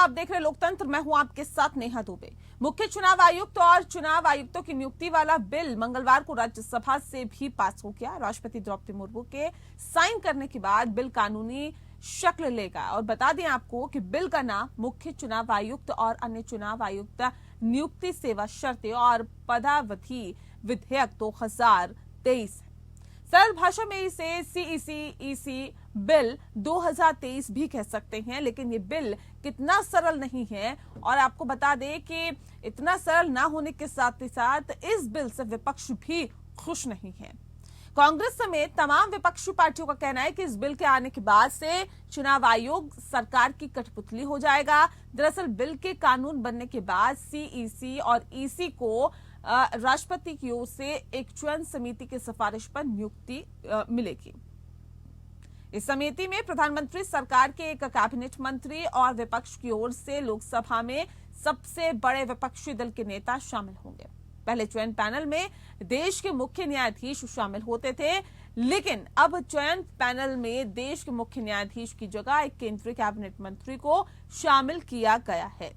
आप देख रहे लोकतंत्र, मैं हूं आपके साथ नेहा दुबे। मुख्य चुनाव आयुक्त और चुनाव आयुक्तों की नियुक्ति वाला बिल मंगलवार को राज्यसभा से भी पास हो गया। राष्ट्रपति द्रौपदी मुर्मू के साइन करने के बाद बिल कानूनी शक्ल लेगा। और बता दें आपको कि बिल का नाम मुख्य चुनाव आयुक्त और अन्य चुनाव आयुक्त नियुक्ति सेवा शर्तें और पदावधि विधेयक 2023 है। सरल भाषा में इसे सीईसी बिल 2023 भी कह सकते हैं, लेकिन ये बिल कितना सरल नहीं है। और आपको बता दें कि इतना सरल ना होने के साथ ही साथ इस बिल से विपक्ष भी खुश नहीं है। कांग्रेस समेत तमाम विपक्षी पार्टियों का कहना है कि इस बिल के आने के बाद से चुनाव आयोग सरकार की कठपुतली हो जाएगा। दरअसल बिल के कानून बनने के बाद सीईसी और ईसी को राष्ट्रपति की ओर से एक चयन समिति की सिफारिश पर नियुक्ति मिलेगी। इस समिति में प्रधानमंत्री, सरकार के एक कैबिनेट मंत्री और विपक्ष की ओर से लोकसभा में सबसे बड़े विपक्षी दल के नेता शामिल होंगे। पहले चयन पैनल में देश के मुख्य न्यायाधीश शामिल होते थे, लेकिन अब चयन पैनल में देश के मुख्य न्यायाधीश की जगह एक केंद्रीय कैबिनेट मंत्री को शामिल किया गया है।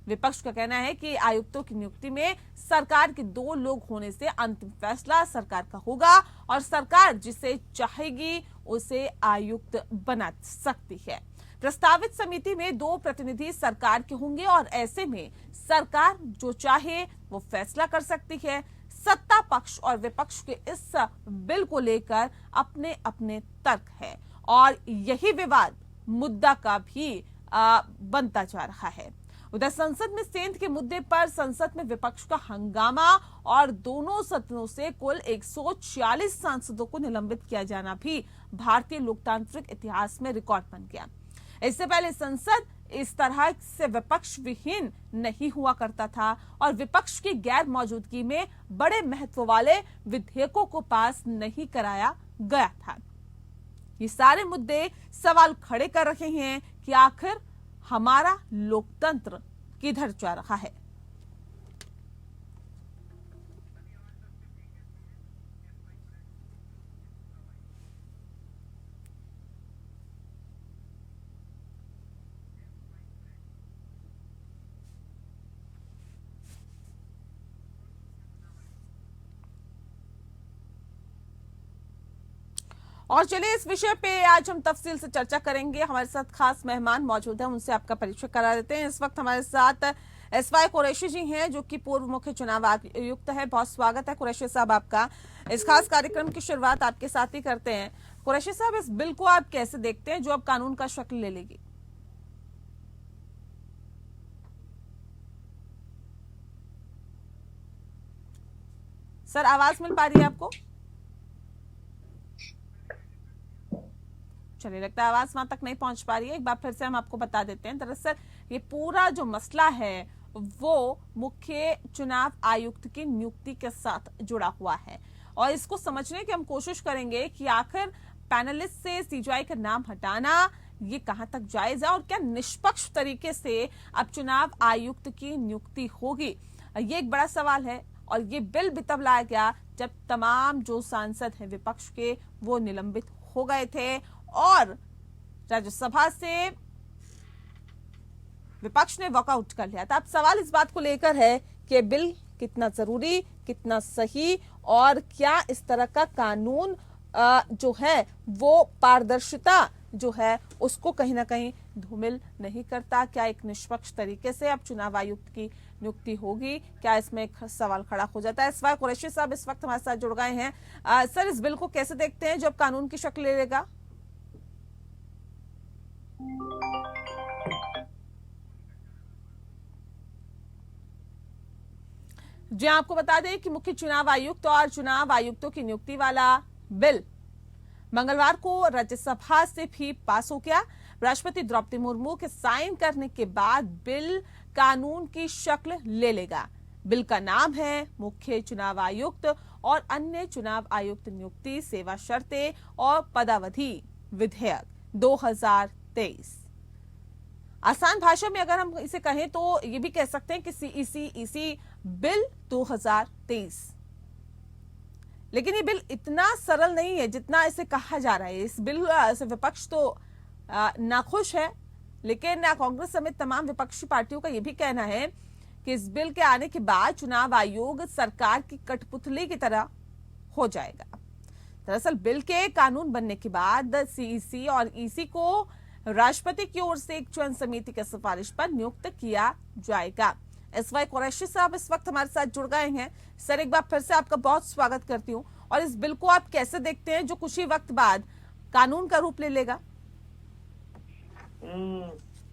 विपक्ष का कहना है कि आयुक्तों की नियुक्ति में सरकार के 2 लोग होने से अंतिम फैसला सरकार का होगा और सरकार जिसे चाहेगी उसे आयुक्त बना सकती है। प्रस्तावित समिति में 2 प्रतिनिधि सरकार के होंगे और ऐसे में सरकार जो चाहे वो फैसला कर सकती है। सत्ता पक्ष और विपक्ष के इस बिल को लेकर अपने अपने तर्क है और यही विवाद मुद्दा का भी बनता जा रहा है। उधर संसद में सेंध के मुद्दे पर संसद में विपक्ष का हंगामा और दोनों सदनों से कुल 146 सांसदों को निलंबित किया जाना भी भारतीय लोकतांत्रिक इतिहास में रिकॉर्ड बन गया। इससे पहले संसद इस तरह से विपक्ष विहीन नहीं हुआ करता था और विपक्ष की गैर मौजूदगी में बड़े महत्व वाले विधेयकों को पास नहीं कराया गया था। ये सारे मुद्दे सवाल खड़े कर रहे हैं कि आखिर हमारा लोकतंत्र किधर जा रहा है। और चलिए इस विषय पे आज हम तफसील से चर्चा करेंगे। हमारे साथ खास मेहमान मौजूद हैं, उनसे आपका परिचय करा देते हैं। इस वक्त हमारे साथ एसवाई कुरैशी जी हैं, जो कि पूर्व मुख्य चुनाव आयुक्त है। बहुत स्वागत है कुरैशी साहब आपका। इस खास कार्यक्रम की शुरुआत आपके साथ ही करते हैं। कुरैशी साहब, इस बिल को आप कैसे देखते हैं जो अब कानून का शक्ल ले लेगी? सर, आवाज मिल पा रही है आपको? चलिए, लगता है आवाज वहां तक नहीं पहुंच पा रही है। एक बार फिर से हम आपको बता देते हैं। दरअसल ये पूरा जो मसला है वो मुख्य चुनाव आयुक्त की नियुक्ति के साथ जुड़ा हुआ है और इसको समझने की हम कोशिश करेंगे कि आखिर पैनलिस्ट से सीजीआई का नाम हटाना ये कहां तक जायज है और क्या निष्पक्ष तरीके से अब चुनाव आयुक्त की नियुक्ति होगी। ये एक बड़ा सवाल है और ये बिल भी तब लाया गया जब तमाम जो सांसद हैं विपक्ष के वो निलंबित हो गए थे और राज्यसभा से विपक्ष ने वॉकआउट कर लिया था। अब सवाल इस बात को लेकर है कि बिल कितना जरूरी, कितना सही और क्या इस तरह का कानून जो है वो पारदर्शिता जो है उसको कहीं ना कहीं धूमिल नहीं करता। क्या एक निष्पक्ष तरीके से अब चुनाव आयुक्त की नियुक्ति होगी? क्या इसमें एक सवाल खड़ा हो जाता है? एसवाई कुरैशी साहब इस वक्त हमारे साथ जुड़ गए हैं। सर, इस बिल को कैसे देखते हैं जो अब कानून की शक्ल ले लेगा? जी, आपको बता दें कि मुख्य चुनाव आयुक्त और चुनाव आयुक्तों की नियुक्ति वाला बिल मंगलवार को राज्यसभा से भी पास हो गया। राष्ट्रपति द्रौपदी मुर्मू के साइन करने के बाद बिल कानून की शक्ल ले लेगा। बिल का नाम है मुख्य चुनाव आयुक्त और अन्य चुनाव आयुक्त नियुक्ति सेवा शर्तें और पदावधि विधेयक 2023। आसान भाषा में अगर हम इसे कहें तो ये भी कह सकते हैं कि सीईसी ईसी बिल 2023। लेकिन ये बिल इतना सरल नहीं है जितना इसे कहा जा रहा है। इस बिल से विपक्ष तो नाखुश है, लेकिन कांग्रेस समेत तमाम विपक्षी पार्टियों का यह भी कहना है कि इस बिल के आने के बाद चुनाव आयोग सरकार की कठपुतली की तरह हो जाएगा। दरअसल बिल के कानून बनने के बाद सीईसी और ईसी को राष्ट्रपति की ओर से एक चयन समिति की सिफारिश पर नियुक्त किया जाएगा। एसवाई कुरैशी साहब इस वक्त हमारे साथ जुड़ गए हैं। सर, एक बार फिर से आपका बहुत स्वागत करती हूँ। और इस बिल को आप कैसे देखते हैं जो कुछ ही वक्त बाद कानून का रूप ले लेगा?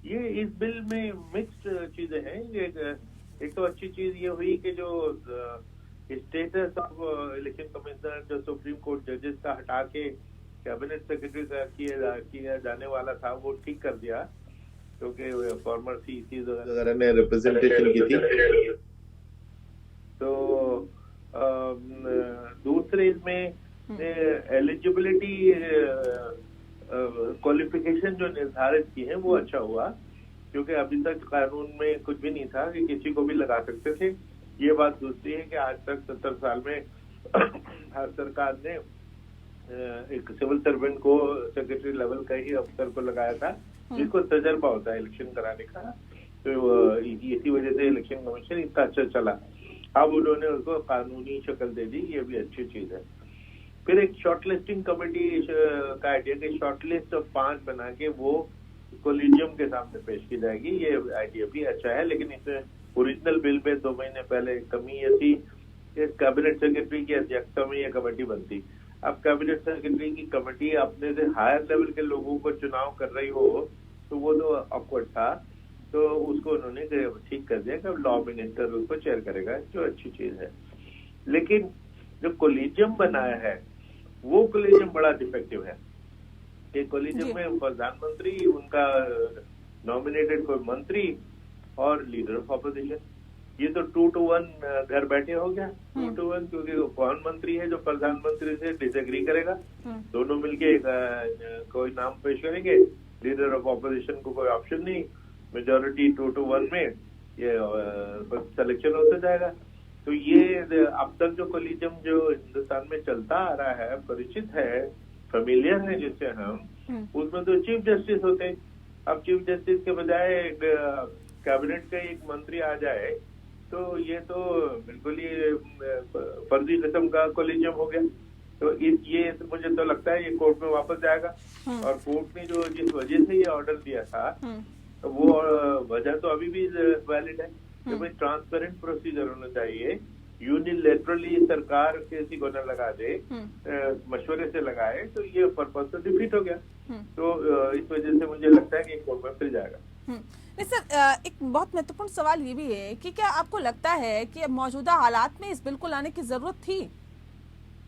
ये इस बिल में मिक्स्ड चीजें हैं। एक तो अच्छी चीज ये हुई कि जो स्टेटस ऑफ इलेक्शन कमिश्नर जो सुप्रीम कोर्ट जजेस का हटा के कैबिनेट सेक्रेटरी का किया जाने वाला था वो ठीक कर दिया, क्योंकि फॉर्मर सीसी वगैरह ने रिप्रेजेंटेशन की थी। तो दूसरे इसमें एलिजिबिलिटी क्वालिफिकेशन जो निर्धारित की है वो अच्छा हुआ, क्योंकि अभी तक कानून में कुछ भी नहीं था कि किसी को भी लगा सकते थे। ये बात दूसरी है कि आज तक 70 साल में हर सरकार ने एक सिविल सर्वेंट को सेक्रेटरी लेवल का ही अफसर को लगाया था, जिसको तजर्बा होता है इलेक्शन कराने का। तो इसी वजह से इलेक्शन कमीशन इतना अच्छा चला। अब उन्होंने उसको कानूनी शक्ल दे दी, ये भी अच्छी चीज है। फिर एक शॉर्टलिस्टिंग कमेटी का आइडिया कि शॉर्टलिस्ट ऑफ 5 बना के वो कोलिजियम के सामने पेश की जाएगी, ये आइडिया भी अच्छा है। लेकिन इसमें ओरिजिनल बिल पे 2 महीने पहले कमी ये थी कि कैबिनेट सेक्रेटरी की अध्यक्षता में ये कमेटी बनती। अब कैबिनेट सेक्रेटरी की कमेटी अपने से हायर लेवल के लोगों को चुनाव कर रही हो तो वो तो ऑकवर्ड था, तो उसको उन्होंने ठीक कर दिया कि लॉ मिनिस्टर उसको चेयर करेगा, जो अच्छी चीज है। लेकिन जो कोलिजियम बनाया है वो कोलिजियम बड़ा डिफेक्टिव है कि कोलिजियम में प्रधानमंत्री, उनका नॉमिनेटेड कोई मंत्री और लीडर ऑफ अपोजिशन, ये तो 2 to 1 घर बैठे हो गया। 2 to 1 क्योंकि कौन मंत्री है जो प्रधानमंत्री से डिसएग्री करेगा, दोनों मिलके कोई नाम पेश करेंगे, लीडर ऑफ अपोजिशन को कोई ऑप्शन नहीं, मेजोरिटी 2 to 1 में ये सिलेक्शन होता जाएगा। तो ये अब तक जो कोलिजियम जो हिंदुस्तान में चलता आ रहा है, परिचित है, फेमिलियर है जिससे हम, उसमें तो चीफ जस्टिस होते हैं। अब चीफ जस्टिस के बजाय कैबिनेट का एक मंत्री आ जाए तो ये तो बिल्कुल ही फर्जी किस्म का कोलिजियम हो गया। तो ये तो मुझे तो लगता है ये कोर्ट में वापस जाएगा। और कोर्ट ने जो जिस वजह से ये ऑर्डर दिया था तो वो वजह तो अभी भी वैलिड है कि भाई ट्रांसपेरेंट प्रोसीजर होना चाहिए। यूनिलेटरली सरकार किसी को न लगा दे, मशवरे से लगाए, तो ये पर्पस तो डिफीट हो गया। तो इस वजह से मुझे लगता है कि कोर्ट में फिर जाएगा। नहीं सर, एक बहुत महत्वपूर्ण सवाल ये भी है कि क्या आपको लगता है कि मौजूदा हालात में इस बिल को लाने की जरूरत थी?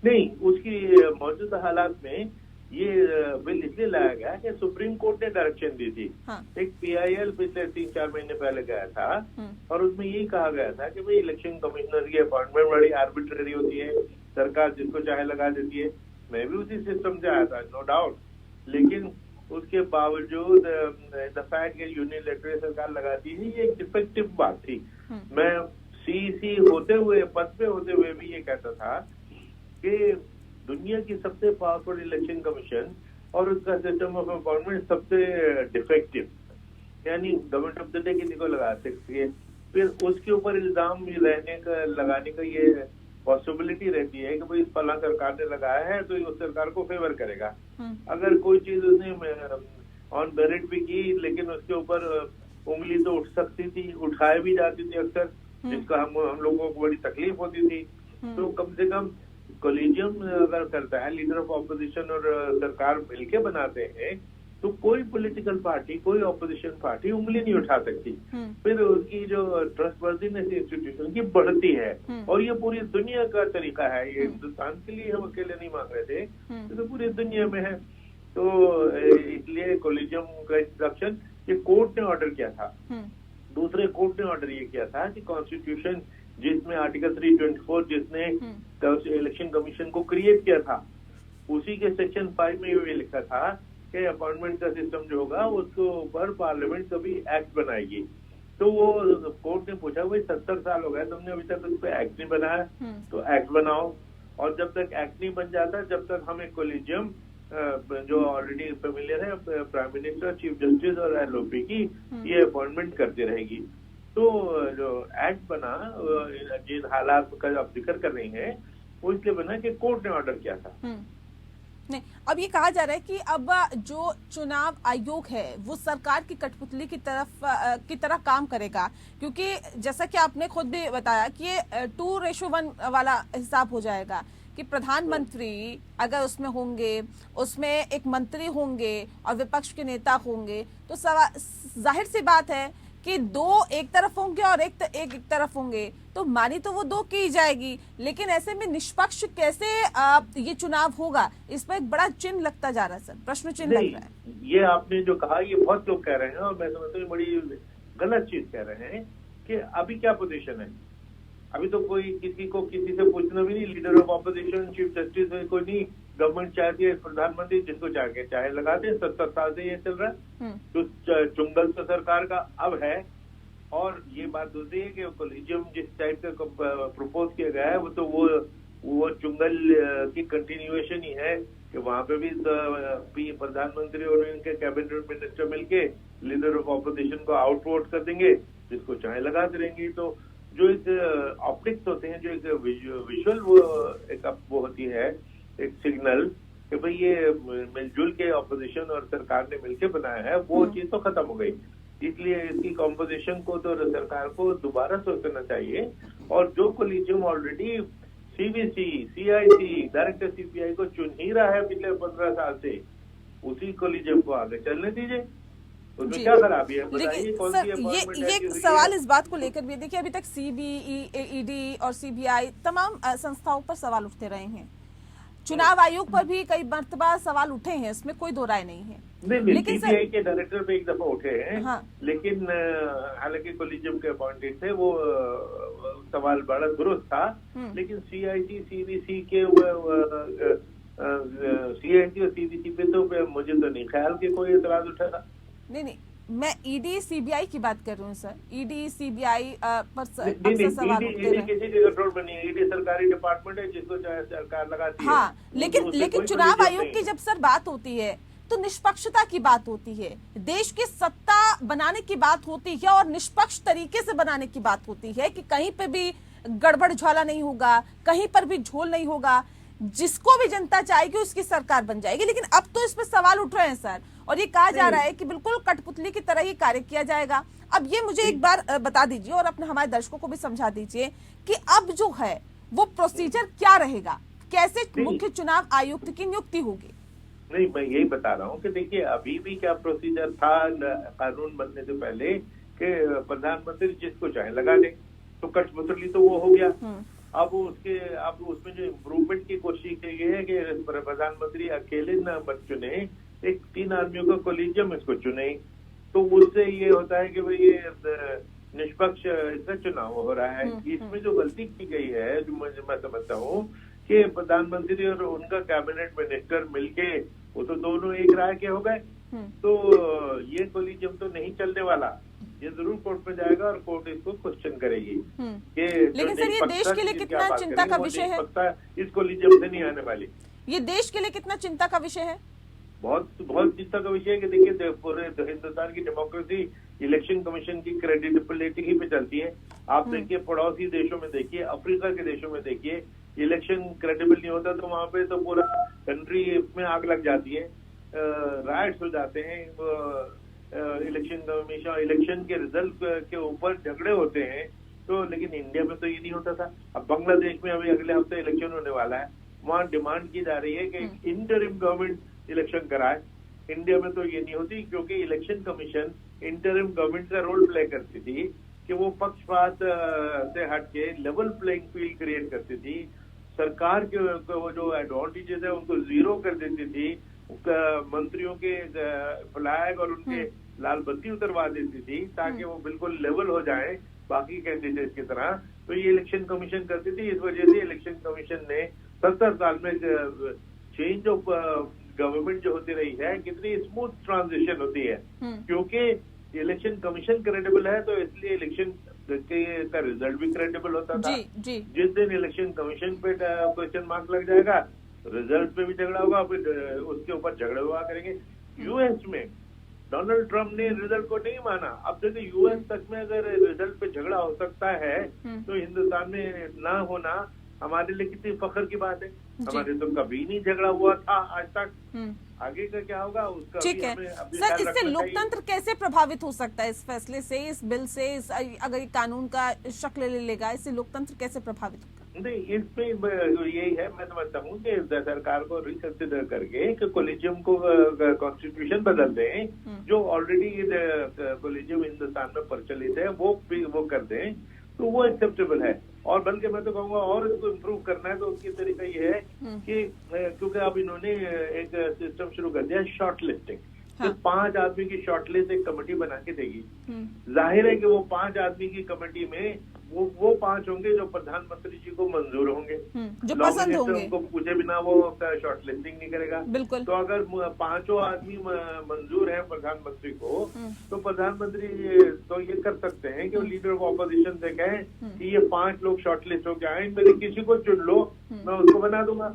नहीं, उसकी मौजूदा हालात में ये बिल इसलिए लाया गया कि सुप्रीम कोर्ट ने डायरेक्शन दी थी। एक पीआईएल पिछले 3-4 महीने पहले गया था और उसमें यही कहा गया था कि भाई इलेक्शन कमिश्नर की अपॉइंटमेंट बड़ी आर्बिट्रेरी होती है, सरकार जिसको चाहे लगा देती है। मैं भी उसी सिस्टम से आया था, नो डाउट। लेकिन उसके बावजूद द फैक्ट कि यूनिलैटरल सरकार लगाती है, ये एक डिफेक्टिव बात थी। मैं सीईसी होते हुए, पद पे होते हुए भी ये कहता था कि दुनिया की सबसे पावरफुल इलेक्शन कमीशन और उसका सिस्टम ऑफ अपॉइंटमेंट सबसे डिफेक्टिव, यानी गवर्नमेंट ऑफ द डे किसी को लगा सकती है। फिर उसके ऊपर इल्जाम लगाने का ये पॉसिबिलिटी रहती है कि भाई फला सरकार ने लगाया है तो उस सरकार को फेवर करेगा। अगर कोई चीज उसने ऑन मेरिट भी की लेकिन उसके ऊपर उंगली तो उठ सकती थी, उठाई भी जाती थी अक्सर, जिसका हम लोगों को बड़ी तकलीफ होती थी। तो कम से कम कोलिजियम अगर करता है, लीडर ऑफ ऑपोजिशन और सरकार मिलके बनाते हैं, तो कोई पॉलिटिकल पार्टी, कोई ऑपोजिशन पार्टी उंगली नहीं उठा सकती। फिर उसकी जो ट्रस्टवर्दीनेस इंस्टीट्यूशन की बढ़ती है। और ये पूरी दुनिया का तरीका है, ये हिंदुस्तान के लिए हम अकेले नहीं मांग रहे थे, ये तो पूरी दुनिया में है। तो इसलिए कोलिजियम का इंस्ट्रक्शन ये कोर्ट ने ऑर्डर किया था। दूसरे कोर्ट ने ऑर्डर ये किया था कि कॉन्स्टिट्यूशन जिसमें आर्टिकल 324 जिसने इलेक्शन कमीशन को क्रिएट किया था, उसी के सेक्शन 5 में ये लिखा था कि अपॉइंटमेंट का सिस्टम जो होगा उसके ऊपर पार्लियामेंट कभी एक्ट बनाएगी। तो वो कोर्ट ने पूछा भाई 70 साल हो गए, तुमने अभी तक उस पर एक्ट नहीं बनाया, तो एक्ट बनाओ। और जब तक एक्ट नहीं बन जाता जब तक हम एक कोलिजियम जो ऑलरेडी फेमिलियर है प्राइम मिनिस्टर, चीफ जस्टिस और एलओपी की ये अपॉइंटमेंट करती रहेगी। तो जो एक्ट बना, जिन हालात का आप जिक्र कर रही हैं, वो इसलिए बना कि कोर्ट ने ऑर्डर किया था। नहीं, अब ये कहा जा रहा है कि अब जो चुनाव आयोग है वो सरकार की कठपुतली की तरह काम करेगा, क्योंकि जैसा कि आपने खुद भी बताया कि ये 2:1 वाला हिसाब हो जाएगा कि प्रधानमंत्री अगर उसमें होंगे, उसमें एक मंत्री होंगे और विपक्ष के नेता होंगे, तो जाहिर सी बात है कि दो एक तरफ होंगे और एक तरफ होंगे, तो मानी तो वो दो की ही जाएगी। लेकिन ऐसे में निष्पक्ष कैसे ये चुनाव होगा, इस पर एक बड़ा चिन्ह लगता जा रहा है सर, प्रश्न चिन्ह लग रहा है। ये आपने जो कहा ये बहुत लोग कह रहे हैं और मैं समझता हूँ बड़ी गलत चीज कह रहे हैं कि अभी क्या पोजीशन है। अभी तो कोई किसी को किसी से पूछना भी नहीं, leader of opposition, chief justice, कोई नहीं। गवर्नमेंट चाहती है प्रधानमंत्री जिसको चाहे लगा दे। 70 साल से ये चल रहा है। तो चुंगल तो सरकार का अब है। और ये बात दूसरी है कि कोलिजियम जिस टाइप का प्रपोज किया गया है वो चुंगल की कंटिन्यूएशन ही है कि वहां पे भी प्रधानमंत्री और उनके कैबिनेट मिनिस्टर मिलके लीडर ऑफ ऑपोजिशन को आउटवोट कर देंगे, जिसको चाहे लगाते रहेंगे। तो जो एक ऑप्टिक्स होते हैं, जो एक विजुअल वो होती है, एक सिग्नल कि भाई ये मिलजुल के ऑपोजिशन और सरकार ने मिलकर बनाया है, वो चीज तो खत्म हो गई। इसलिए इसकी कॉम्पोजिशन को तो सरकार को दोबारा सोचना चाहिए। और जो collegium already CBC, CIC, director CBI को चुन ही रहा है पिछले 15 साल से, उसी कोलिजियम को आगे चलने दीजिए। उसमें क्या खराबी है बताइए? कौन सी ये सवाल इस बात को लेकर भी देखिए, अभी तक ईडी और सीबीआई तमाम संस्थाओं पर सवाल उठते रहे हैं। चुनाव आयोग पर भी कई मर्तबा सवाल उठे हैं, इसमें कोई दो राय नहीं है। लेकिन सीबीआई के डायरेक्टर पे एक दफा उठे हैं। हाँ। लेकिन हालांकि कोलिजियम के अपॉइंटेड थे, वो सवाल बड़ा दुरुस्त था। लेकिन सीआईसी, सीबीसी के सीआईसी और सीबीसी पे तो मुझे तो नहीं ख्याल कि कोई एतराज उठा। नहीं, मैं ईडी सीबीआई की बात कर रही हूँ सर। ईडी सीबीआई पर अक्सर सवाल उठते हैं। किसी के कंट्रोल में नहीं है। ईडी सरकारी डिपार्टमेंट है, जिसको चाहे सरकार लगाती है। हाँ, लेकिन चुनाव आयोग की जब सर बात होती है तो निष्पक्षता की बात होती है, देश की सत्ता बनाने की बात होती है और निष्पक्ष तरीके से बनाने की बात होती है कि कहीं पे भी गड़बड़ झोला नहीं होगा, कहीं पर भी झोल नहीं होगा, जिसको भी जनता चाहेगी उसकी सरकार बन जाएगी। लेकिन अब तो इसमें सवाल उठ रहे हैं सर, और ये कहा जा रहा है कि बिल्कुल कठपुतली की तरह ही कार्य किया जाएगा। अब ये मुझे एक बार बता दीजिए और अपने हमारे दर्शकों को भी समझा दीजिए कि अब जो है वो प्रोसीजर क्या रहेगा, कैसे मुख्य चुनाव आयुक्त की नियुक्ति होगी? नहीं, मैं यही बता रहा हूँ कि देखिए अभी भी क्या प्रोसीजर था कानून बनने से पहले कि प्रधानमंत्री जिसको चाहे लगा दे, तो कठपुतली तो वो हो गया। अब उसमें जो इम्प्रूवमेंट की कोशिश की गई है कि प्रधानमंत्री अकेले न चुने, एक 3 आदमियों का कोलिजियम इसको चुने, तो उससे ये होता है कि भाई ये निष्पक्ष इसका चुनाव हो रहा है। इसमें जो गलती की गई है, जो मैं समझता हूँ कि प्रधानमंत्री और उनका कैबिनेट मिनिस्टर मिलके वो तो दोनों एक राय के हो गए, तो ये कोलिजियम तो नहीं चलने वाला। ये जरूर कोर्ट में जाएगा और कोर्ट इसको क्वेश्चन करेगी कि लेकिन सर ये देश के लिए कितना चिंता का विषय है? इस कोलिजियम से नहीं आने वाली। ये देश के लिए कितना चिंता का विषय है? बहुत चिंता का विषय है कि देखिए पूरे हिंदुस्तान की डेमोक्रेसी इलेक्शन कमीशन की क्रेडिबिलिटी ही पे चलती है। आप देखिए पड़ोसी देशों में देखिए, अफ्रीका के देशों में देखिए, इलेक्शन क्रेडिबल नहीं होता तो वहां पे तो पूरा कंट्री में आग लग जाती है, राइट्स हो जाते हैं, इलेक्शन कमीशन इलेक्शन के रिजल्ट के ऊपर झगड़े होते हैं। तो लेकिन इंडिया में तो ये नहीं होता था। अब बांग्लादेश में अभी अगले हफ्ते इलेक्शन होने वाला है, वहाँ डिमांड की जा रही है कि इंटरिम गवर्नमेंट इलेक्शन कराए। इंडिया में तो ये नहीं होती, क्योंकि इलेक्शन कमीशन इंटरिम गवर्नमेंट का रोल प्ले करती थी कि वो पक्षपात से हट के लेवल प्लेइंग फील्ड क्रिएट करती थी, सरकार के वो जो एडवांटेजेस है उनको जीरो कर देती थी, मंत्रियों के फ्लैग और उनके लाल बत्ती उतरवा देती थी ताकि वो बिल्कुल लेवल हो जाए बाकी कैंडिडेट की तरह। तो ये इलेक्शन कमीशन करती थी। इस वजह से इलेक्शन कमीशन ने 70 साल में चेंज ऑफ गवर्नमेंट जो होती रही है, कितनी स्मूथ ट्रांजिशन होती है, क्योंकि इलेक्शन कमीशन क्रेडिबल है, तो इसलिए इलेक्शन का रिजल्ट भी क्रेडिबल होता था। जी। जिस दिन इलेक्शन कमीशन पे क्वेश्चन मार्क लग जाएगा रिजल्ट पे भी झगड़ा होगा, फिर उसके ऊपर झगड़े हुआ करेंगे। यूएस में डोनाल्ड ट्रंप ने रिजल्ट को नहीं माना। अब देखिए यूएस तक में अगर रिजल्ट पे झगड़ा हो सकता है तो हिंदुस्तान में ना होना हमारे लिए कितनी फख्र की बात है। हमारे तो कभी नहीं झगड़ा हुआ था आज तक। आगे का क्या होगा उसका ठीक भी है हमें अभी सर, ख्याल इससे रखना लोकतंत्र कैसे प्रभावित हो सकता है? इस फैसले से, इस बिल से, अगर ये कानून का शक्ल ले लेगा, इससे लोकतंत्र कैसे प्रभावित होगा? नहीं, इसमें यही है, मैं समझता हूँ कि सरकार को रिकंसिडर करके कि कोलिजियम को कॉन्स्टिट्यूशन बदल दें, जो ऑलरेडी कोलिजियम हिंदुस्तान में प्रचलित है वो कर दें तो वो एक्सेप्टेबल है। और बल्कि मैं तो कहूँगा और इसको इम्प्रूव करना है तो उसकी तरीका ये है कि क्योंकि अब इन्होंने एक सिस्टम शुरू कर दिया शॉर्ट लिस्टिंग। तो 5 आदमी की शॉर्ट लिस्ट एक कमेटी बना के देगी। जाहिर है कि वो 5 आदमी की कमेटी में वो 5 होंगे जो प्रधानमंत्री जी को मंजूर होंगे, जो पसंद होंगे। उनको पूछे बिना वो शॉर्ट लिस्टिंग नहीं करेगा। बिल्कुल। तो अगर 5 आदमी मंजूर है प्रधानमंत्री को तो प्रधानमंत्री तो ये कर सकते हैं कि वो लीडर ऑफ ऑपोजिशन से कहें कि ये 5 लोग शॉर्ट लिस्ट होके आए, इनमें से किसी को चुन लो, मैं उसको बना दूंगा।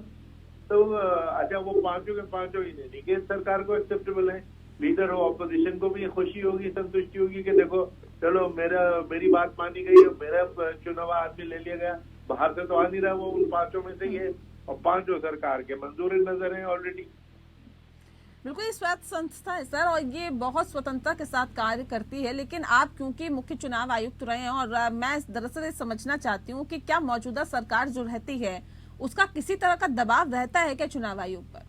तो अच्छा वो 5 के 5 ही के सरकार को एक्सेप्टेबल है। लीडर ऑफ ऑपोजिशन को भी खुशी होगी, संतुष्टि होगी कि देखो चलो मेरी बात मानी गई, मेरा चुनाव आदमी ले लिया गया। बाहर से तो आ नहीं रहा वो, उन 5 में से ही है और 5 सरकार के मंजूर नजर है ऑलरेडी। बिल्कुल, ये स्वायत्त संस्था है सर और ये बहुत स्वतंत्रता के साथ कार्य करती है। लेकिन आप क्योंकि मुख्य चुनाव आयुक्त रहे हैं और मैं दरअसल ये समझना चाहती हूँ कि क्या मौजूदा सरकार जो रहती है उसका किसी तरह का दबाव रहता है क्या चुनाव आयोग पर?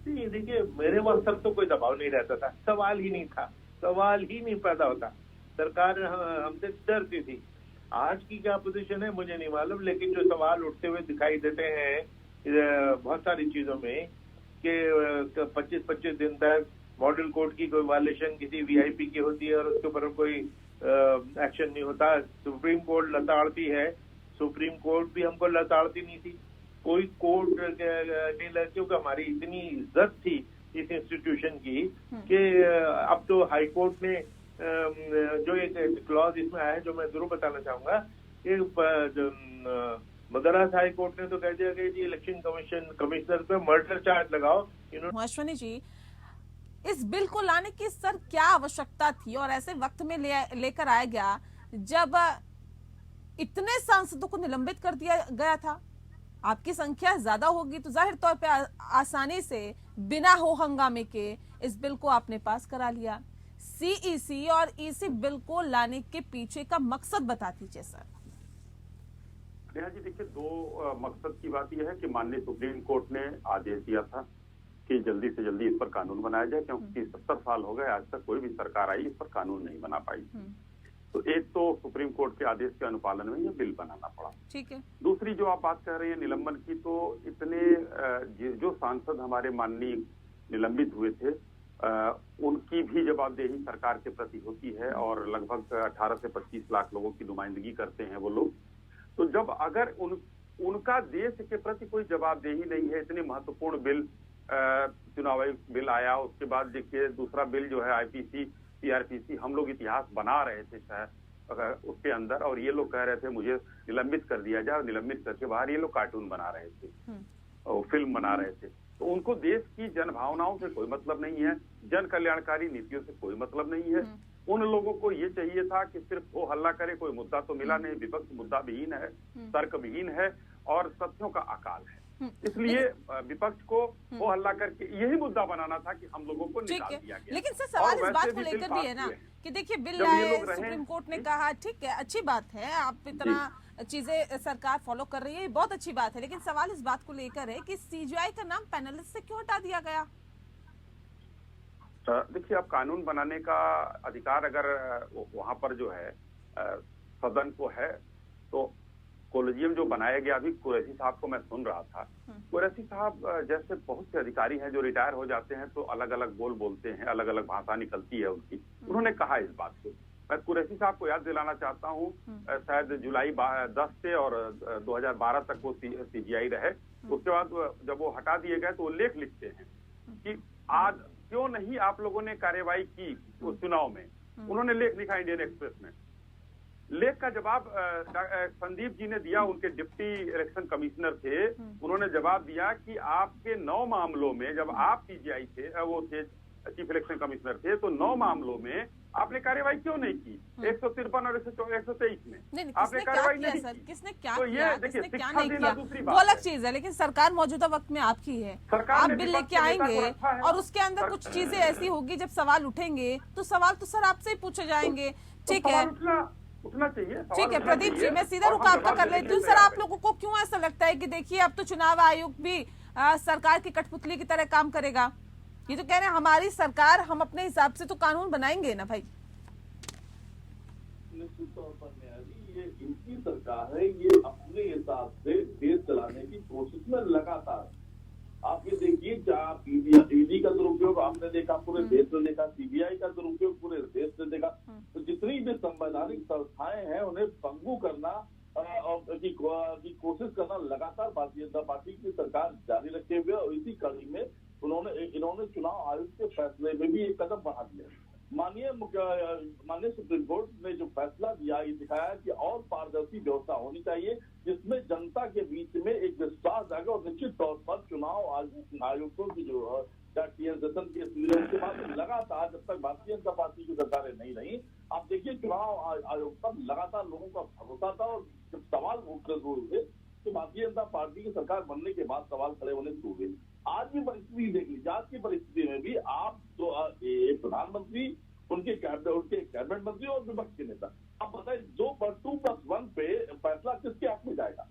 नहीं, देखिए मेरे वक्त तक तो कोई दबाव नहीं रहता था, सवाल ही नहीं था, सवाल ही नहीं पैदा होता। सरकार हमसे डरती थी। आज की क्या पोजीशन है मुझे नहीं मालूम, लेकिन जो सवाल उठते हुए दिखाई देते हैं बहुत सारी चीजों में कि 25-25 दिन तक मॉडल कोड की कोई वायलेशन किसी वीआईपी की होती है और उसके ऊपर कोई एक्शन नहीं होता। सुप्रीम कोर्ट लताड़ती है, सुप्रीम कोर्ट भी हमको लताड़ती नहीं थी। कोई कोर्ट नहीं लगी क्योंकि हमारी इतनी इज्जत थी इस इंस्टीट्यूशन की कि अब तो हाई कोर्ट ने जो एक क्लॉज इसमें आया है जो मैं जरूर बताना चाहूंगा कि मद्रास हाई कोर्ट ने तो कह दिया कि जी इलेक्शन कमिश्नर पे मर्डर चार्ज लगाओ। अश्वनी जी, इस बिल को लाने की सर क्या आवश्यकता थी और ऐसे वक्त में लेकर आया गया जब इतने सांसदों को निलंबित कर दिया गया था? आपकी संख्या ज्यादा होगी तो जाहिर तौर पे आसानी से बिना हो हंगामे के इस बिल को आपने पास करा लिया। सीईसी और ईसी बिल को लाने के पीछे का मकसद बता दीजिए सर। नेहा जी, देखिए 2 मकसद की बात यह है कि माननीय सुप्रीम कोर्ट ने आदेश दिया था कि जल्दी से जल्दी इस पर कानून बनाया जाए, क्योंकि 70 साल हो गए आज तक कोई भी सरकार आई इस पर कानून नहीं बना पाई। तो एक तो सुप्रीम कोर्ट के आदेश के अनुपालन में यह बिल बनाना पड़ा। ठीक है। दूसरी जो आप बात कर रहे हैं निलंबन की, तो इतने जो सांसद हमारे माननीय निलंबित हुए थे उनकी भी जवाबदेही सरकार के प्रति होती है और लगभग 18 से 25 लाख लोगों की नुमाइंदगी करते हैं वो लोग। तो जब अगर उनका देश के प्रति कोई जवाबदेही नहीं है, इतनी महत्वपूर्ण बिल चुनाव आयोग बिल आया, उसके बाद देखिए दूसरा बिल जो है आईपीसी सीआरपीसी, हम लोग इतिहास बना रहे थे शायद उसके अंदर, और ये लोग कह रहे थे मुझे निलंबित कर दिया जाए, और निलंबित करके बाहर ये लोग कार्टून बना रहे थे और फिल्म बना रहे थे। तो उनको देश की जन भावनाओं से कोई मतलब नहीं है, जन कल्याणकारी नीतियों से कोई मतलब नहीं है। उन लोगों को ये चाहिए था कि सिर्फ वो हल्ला करे, कोई मुद्दा तो मिला नहीं, विपक्ष मुद्दा विहीन है, तर्क विहीन है और तथ्यों का अकाल है। इसलिए विपक्ष को वो हल्ला करके यही मुद्दा बनाना था कि हम लोगों को निकाल दिया गया। लेकिन सर सवाल इस बात को लेकर भी है ना कि देखिए बिल लाए, सुप्रीम कोर्ट ने कहा ठीक है, अच्छी बात है, आप इतना चीजें सरकार फॉलो कर रही है, बहुत अच्छी बात है, लेकिन सवाल इस बात को लेकर है कि सीजीआई का नाम पैनलिस्ट से क्यों हटा दिया गया? देखिए, अब कानून बनाने का अधिकार अगर वहां पर जो है सदन को है, तो कोलेजियम जो बनाया गया, अभी कुरैशी साहब को मैं सुन रहा था, कुरैशी साहब जैसे बहुत से अधिकारी हैं जो रिटायर हो जाते हैं तो अलग अलग बोलते हैं, अलग अलग भाषा निकलती है उनकी। उन्होंने कहा इस बात को, मैं कुरैशी साहब को याद दिलाना चाहता हूँ, शायद जुलाई 10 से और 2012 तक वो सीजीआई रहे। उसके बाद जब वो हटा दिए गए तो वो लेख लिखते हैं कि आज क्यों नहीं आप लोगों ने कार्रवाई की उस चुनाव में। उन्होंने लेख लिखा इंडियन एक्सप्रेस में, लेख का जवाब संदीप जी ने दिया, उनके डिप्टी इलेक्शन कमिश्नर थे। उन्होंने जवाब दिया कि आपके 9 मामलों में, जब आप सीजीआई थे, वो थे चीफ इलेक्शन कमिश्नर थे, तो 9 मामलों में आपने कार्रवाई क्यों नहीं की? 153 और 123 में आपने कार्रवाई नहीं की। किसने क्या तो किया, ये देखिए, किसने क्या शिक्षा नहीं देना किया दूसरी वो बात अलग है। चीज है, लेकिन सरकार मौजूदा वक्त में आपकी है। सरकार आप ने बिल विपक्ष लेके के नेता को आएंगे रखा है। और उसके अंदर कुछ चीजें ऐसी होगी, जब सवाल उठेंगे तो सवाल तो सर आपसे ही पूछे जाएंगे। ठीक है, उठना चाहिए। ठीक है प्रदीप जी, मैं सीधा रुख आपका कर लेती हूँ। सर, आप लोगों को क्यों ऐसा लगता है कि देखिए अब तो चुनाव आयोग भी सरकार की कठपुतली की तरह काम करेगा? ये तो कह रहे हैं हमारी सरकार, हम अपने हिसाब से तो कानून बनाएंगे ना भाई। निश्चित तौर पर ये इनकी सरकार है, ये अपने हिसाब से देश चलाने की कोशिश में लगातार। आप ये देखिए, क्या ईडी का दुरुपयोग आपने देखा, पूरे देश ने देखा, सीबीआई का दुरुपयोग पूरे देश ने देखा। तो जितनी भी संवैधानिक संस्थाएं हैं उन्हें पंगु करना की कोशिश करना लगातार भारतीय जनता पार्टी की सरकार जारी रखे हुए, और इसी कड़ी में इन्होंने चुनाव आयोग के फैसले में भी एक कदम बढ़ा दिया। माननीय सुप्रीम कोर्ट ने जो फैसला दिया, ये दिखाया कि और पारदर्शी व्यवस्था होनी चाहिए, जिसमें जनता के बीच में एक विश्वास जाएगा। और निश्चित तौर पर चुनाव आयोगों की जो टीएन सेशन के बाद लगातार, जब तक भारतीय जनता पार्टी की सरकारें नहीं रही, आप देखिए चुनाव आयोग पर लगातार लोगों का भरोसा था। और जब सवाल उठने शुरू हुए तो भारतीय जनता पार्टी की सरकार बनने के बाद सवाल खड़े होने शुरू हुए। आज की परिस्थिति देख लीजिए, आज की परिस्थिति में भी आप तो प्रधानमंत्री, उनके कैबिनेट मंत्री और विपक्ष के नेता, आप बताइए 2+1 पे फैसला किसके हक में जाएगा?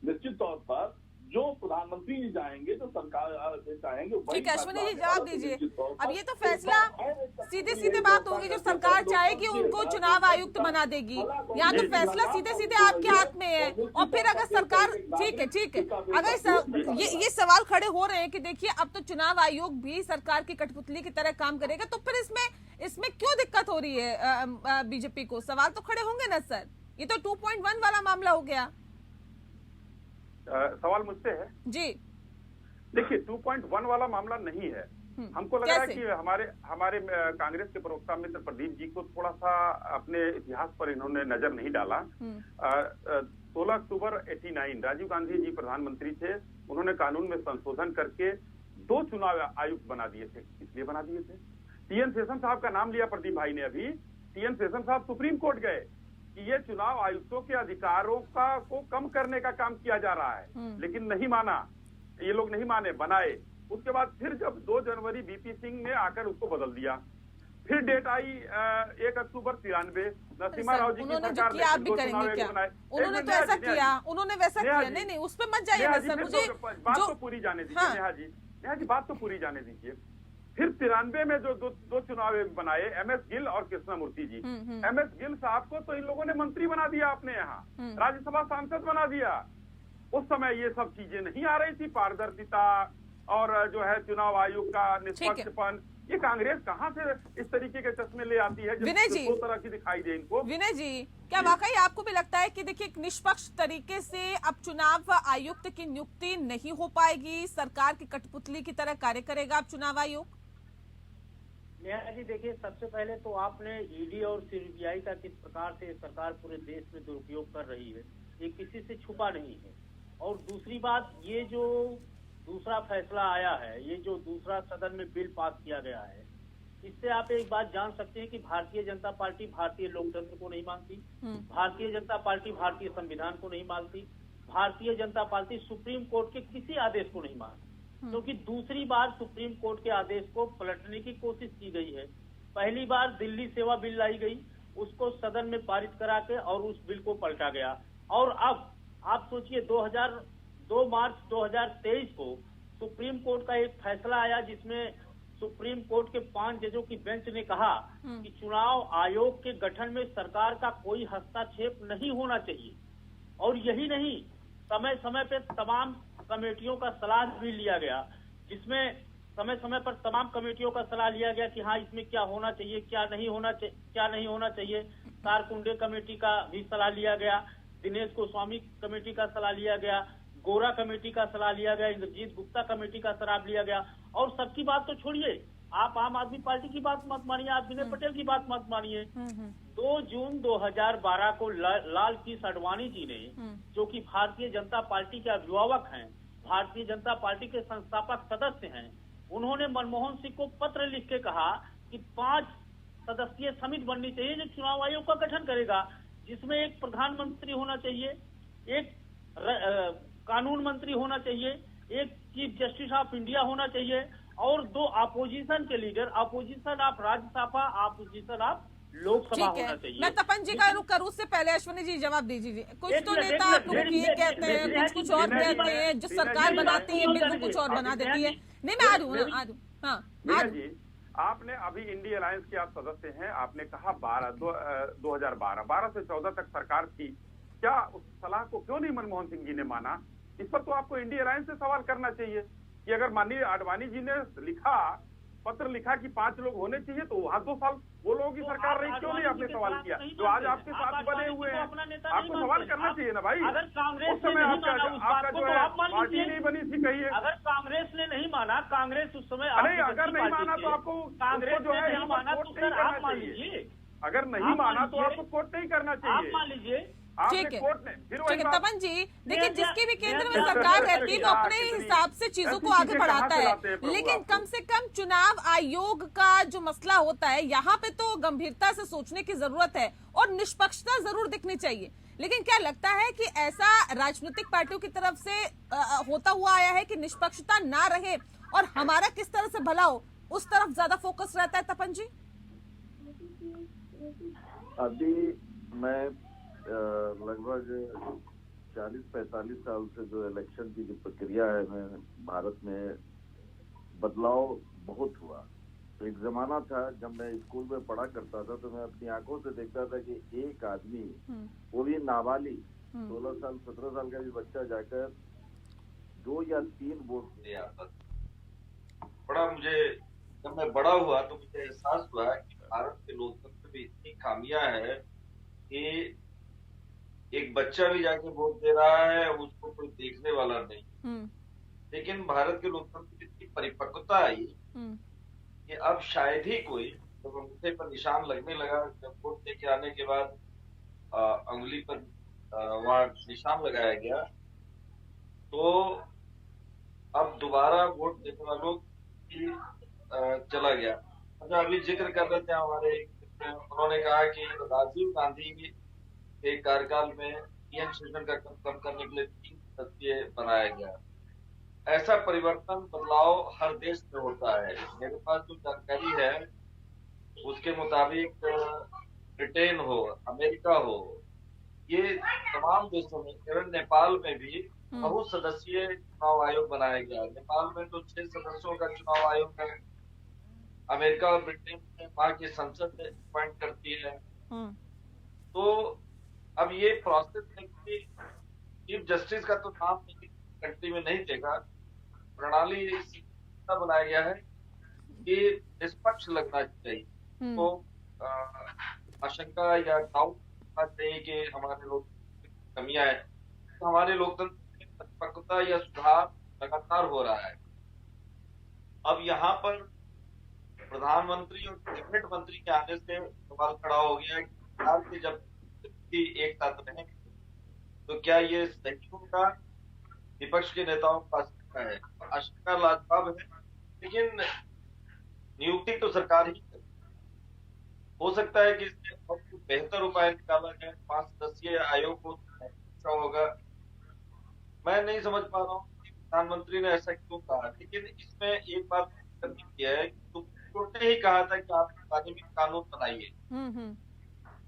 निश्चित तौर पर जो प्रधानमंत्री जी जाएंगे, जो सरकार चाहेंगे। ठीक है अश्विनी जी, जवाब दीजिए। अब ये तो फैसला सीधे सीधे बात होगी, जो सरकार चाहेगी उनको चुनाव आयुक्त बना देगी। यहाँ तो फैसला सीधे सीधे आपके हाथ में है। और फिर अगर सरकार, ठीक है, अगर ये सवाल खड़े हो रहे हैं कि देखिए अब तो चुनाव आयोग भी सरकार की कठपुतली की तरह काम करेगा, तो फिर इसमें क्यों दिक्कत हो रही है बीजेपी को? सवाल तो खड़े होंगे ना सर, ये तो 2.1 वाला मामला हो गया। सवाल मुझसे है जी, देखिए 2.1 वाला मामला नहीं है। हमको लग रहा है कि हमारे कांग्रेस के प्रवक्ता मित्र प्रदीप जी को थोड़ा सा अपने इतिहास पर इन्होंने नजर नहीं डाला। 16 अक्टूबर 89 राजीव गांधी जी प्रधानमंत्री थे, उन्होंने कानून में संशोधन करके 2 चुनाव आयुक्त बना दिए थे। इसलिए बना दिए थे, टीएन सेशन साहब का नाम लिया प्रदीप भाई ने अभी। टीएन सेशन साहब सुप्रीम कोर्ट गए कि ये चुनाव आयुक्तों के अधिकारों को कम करने का काम किया जा रहा है, लेकिन नहीं माना, ये लोग नहीं माने, बनाए। उसके बाद फिर जब 2 जनवरी बीपी सिंह ने आकर उसको बदल दिया, फिर डेट आई 1 अक्टूबर 93, नरसिम्हा राव जी की सरकार ने आप भी करेंगे क्या? उन्होंने तो ऐसा किया, उन्होंने वैसा किया। नहीं, उस पर मत जाइए सर, मुझे बात तो पूरी जाने दीजिए। नेहा जी बात तो पूरी जाने दीजिए। फिर 93 में जो दो चुनाव बनाए, एमएस गिल और कृष्णमूर्ति जी। एमएस गिल साहब को तो इन लोगों ने मंत्री बना दिया अपने यहाँ, राज्यसभा सांसद बना दिया। उस समय ये सब चीजें नहीं आ रही थी, पारदर्शिता और जो है चुनाव आयोग का निष्पक्षपन। ये कांग्रेस कहाँ से इस तरीके के चश्मे ले आती है विनय जी, 2 तरह की दिखाई दे इनको। विनय जी, क्या वाकई आपको भी लगता है कि देखिए एक निष्पक्ष तरीके से अब चुनाव आयुक्त की नियुक्ति नहीं हो पाएगी, सरकार की कठपुतली की तरह कार्य करेगा अब चुनाव आयोग? नेहा जी देखिए, सबसे पहले तो आपने ईडी और सीबीआई का किस प्रकार से सरकार पूरे देश में दुरुपयोग कर रही है, ये किसी से छुपा नहीं है। और दूसरी बात, ये जो दूसरा फैसला आया है, ये जो दूसरा सदन में बिल पास किया गया है, इससे आप एक बात जान सकते हैं कि भारतीय जनता पार्टी भारतीय लोकतंत्र को नहीं मानती, भारतीय जनता पार्टी भारतीय संविधान को नहीं मानती, Bharatiya Janata party supreme court के किसी आदेश को नहीं मानती। क्योंकि दूसरी बार सुप्रीम कोर्ट के आदेश को पलटने की कोशिश की गई है। पहली बार दिल्ली सेवा बिल लाई गई, उसको सदन में पारित करा के और उस बिल को पलटा गया। और अब आप सोचिए 2 मार्च 2023 को सुप्रीम कोर्ट का एक फैसला आया, जिसमें सुप्रीम कोर्ट के 5 जजों की बेंच ने कहा कि चुनाव आयोग के गठन में सरकार का कोई हस्तक्षेप नहीं होना चाहिए। और यही नहीं, समय समय पे तमाम कमेटियों का सलाह भी लिया गया, जिसमें समय समय पर तमाम कमेटियों का सलाह लिया गया कि हाँ इसमें क्या होना चाहिए, क्या नहीं होना चाहिए। तारकुंडे कमेटी का भी सलाह लिया गया, दिनेश गोस्वामी कमेटी का सलाह लिया गया, गोरा कमेटी का सलाह लिया गया, इंद्रजीत गुप्ता कमेटी का सलाह लिया गया। और सबकी बात तो छोड़िए, आप आम आदमी पार्टी की बात मत मानिए, आप विनय पटेल की बात मत मानिए, 2 जून 2012 को लाल कृष्ण आडवाणी जी ने, जो कि भारतीय जनता पार्टी के अभिभावक हैं, भारतीय जनता पार्टी के संस्थापक सदस्य हैं, उन्होंने मनमोहन सिंह को पत्र लिख के कहा कि 5 सदस्यीय समिति बननी चाहिए जो चुनाव आयोग का गठन करेगा, जिसमें एक प्रधानमंत्री होना चाहिए, एक कानून मंत्री होना चाहिए, एक चीफ जस्टिस ऑफ इंडिया होना चाहिए और 2 अपोजिशन के leader, opposition of Rajya Sabha, opposition of Lok Sabha होना चाहिए। मैं तपन जी का रुख करूं, उससे पहले अश्विनी जी जवाब दीजिए। कुछ तो नेता आप लोग ये कहते हैं, कुछ और कहते हैं, जो सरकार बनाती है बिल कुछ और बना देती है। नहीं, मैं आ रही हूँ। हाँ जी, आपने अभी इंडिया अलायंस के आप सदस्य हैं, आपने कहा 2012 से 14 तक सरकार थी, क्या उस सलाह को क्यों नहीं मनमोहन सिंह जी ने माना? इस पर तो आपको इंडिया अलायंस से सवाल करना चाहिए कि अगर माननीय आडवाणी जी ने पत्र लिखा कि 5 लोग होने चाहिए, तो वहाँ 2 साल वो लोगों की सरकार रही, क्यों नहीं आपने सवाल किया? जो आज आपके साथ बने हुए हैं, आपको सवाल करना चाहिए ना भाई। अगर कांग्रेस उस समय आपका जो है पार्टी नहीं बनी थी, कहिए। अगर कांग्रेस ने नहीं माना, कांग्रेस उस समय नहीं, अगर नहीं माना तो आपको कांग्रेस जो है नहीं माना तो सर आप मान लीजिए। अगर नहीं माना तो आपको कोर्ट नहीं करना चाहिए। आप मान लीजिए। ठीक है, ठीक है तपन जी, देखिए जिसकी भी केंद्र में सरकार रहती है वो अपने हिसाब से चीजों को आगे बढ़ाता है, लेकिन कम से कम चुनाव आयोग का जो मसला होता है यहाँ पे तो गंभीरता से सोचने की जरूरत है और निष्पक्षता जरूर दिखनी चाहिए। लेकिन क्या लगता है कि ऐसा राजनीतिक पार्टियों की तरफ से होता हुआ आया है कि निष्पक्षता ना रहे और हमारा किस तरह से भला हो, उस तरफ ज्यादा फोकस रहता है? तपन जी, अभी मैं लगभग 40-45 साल से जो इलेक्शन की जो प्रक्रिया है, मैं भारत में बदलाव बहुत हुआ। तो एक जमाना था जब मैं स्कूल में पढ़ा करता था तो मैं अपनी आंखों से देखता था कि एक आदमी, वो भी नाबालिग, 16 साल 17 साल का भी बच्चा जाकर 2 या 3 वोट दे आता था। बड़ा मुझे, जब मैं बड़ा हुआ तो मुझे एहसास हुआ कि भारत के लोकतंत्र में इतनी खामियां है कि एक बच्चा भी जाके वोट दे रहा है, उसको कोई देखने वाला नहीं। लेकिन भारत के लोकतंत्र की इतनी परिपक्वता आई कि अब शायद ही कोई, जब अंगूठे पर निशान लगने लगा, जब वोट लेके आने के बाद अंगुली पर वहां निशान लगाया गया, तो अब दोबारा वोट देने वालों की चला गया। अच्छा, अभी जिक्र कर रहे थे हमारे, उन्होंने कहा कि राजीव गांधी के कार्यकाल में पीएम शोषण का कम करने के लिए 3 सदस्य बनाया गया। ऐसा परिवर्तन, बदलाव हर देश में होता है। मेरे पास जो जानकारी है उसके मुताबिक ब्रिटेन हो, अमेरिका हो, ये तमाम देशों में, केवल नेपाल में भी बहुत सदस्यीय चुनाव आयोग बनाया गया। नेपाल में तो 6 सदस्यों का चुनाव आयोग है। अमेरिका और ब्रिटेन में वहां की संसद अपॉइंट करती है। तो अब ये प्रोसेस है कि चीफ जस्टिस का तो नाम कंट्री में नहीं देगा, प्रणाली बनाया गया है कि निष्पक्ष लगना चाहिए। तो आशंका या डाउट चाहिए कि हमारे लोग कमियां है, तो हमारे लोकतंत्र में परिपक्वता या सुधार लगातार हो रहा है। अब यहाँ पर प्रधानमंत्री और कैबिनेट मंत्री के आने से सवाल खड़ा हो गया कि बिहार के जब एक साथ रहेंगे तो क्या ये सही होगा? विपक्ष के नेताओं का आशंका है, आशंका लाजवाब है, लेकिन नियुक्ति तो सरकार ही करे। हो सकता है कि इससे और बेहतर उपाय निकाला जाए, 5 सदस्यीय आयोग को अच्छा होगा। मैं नहीं समझ पा रहा हूँ कि प्रधानमंत्री ने ऐसा क्यों कहा, लेकिन इसमें एक बात करनी है कि सुप्रीम कोर्ट ने ही कहा था कि आप कानून बनाइए।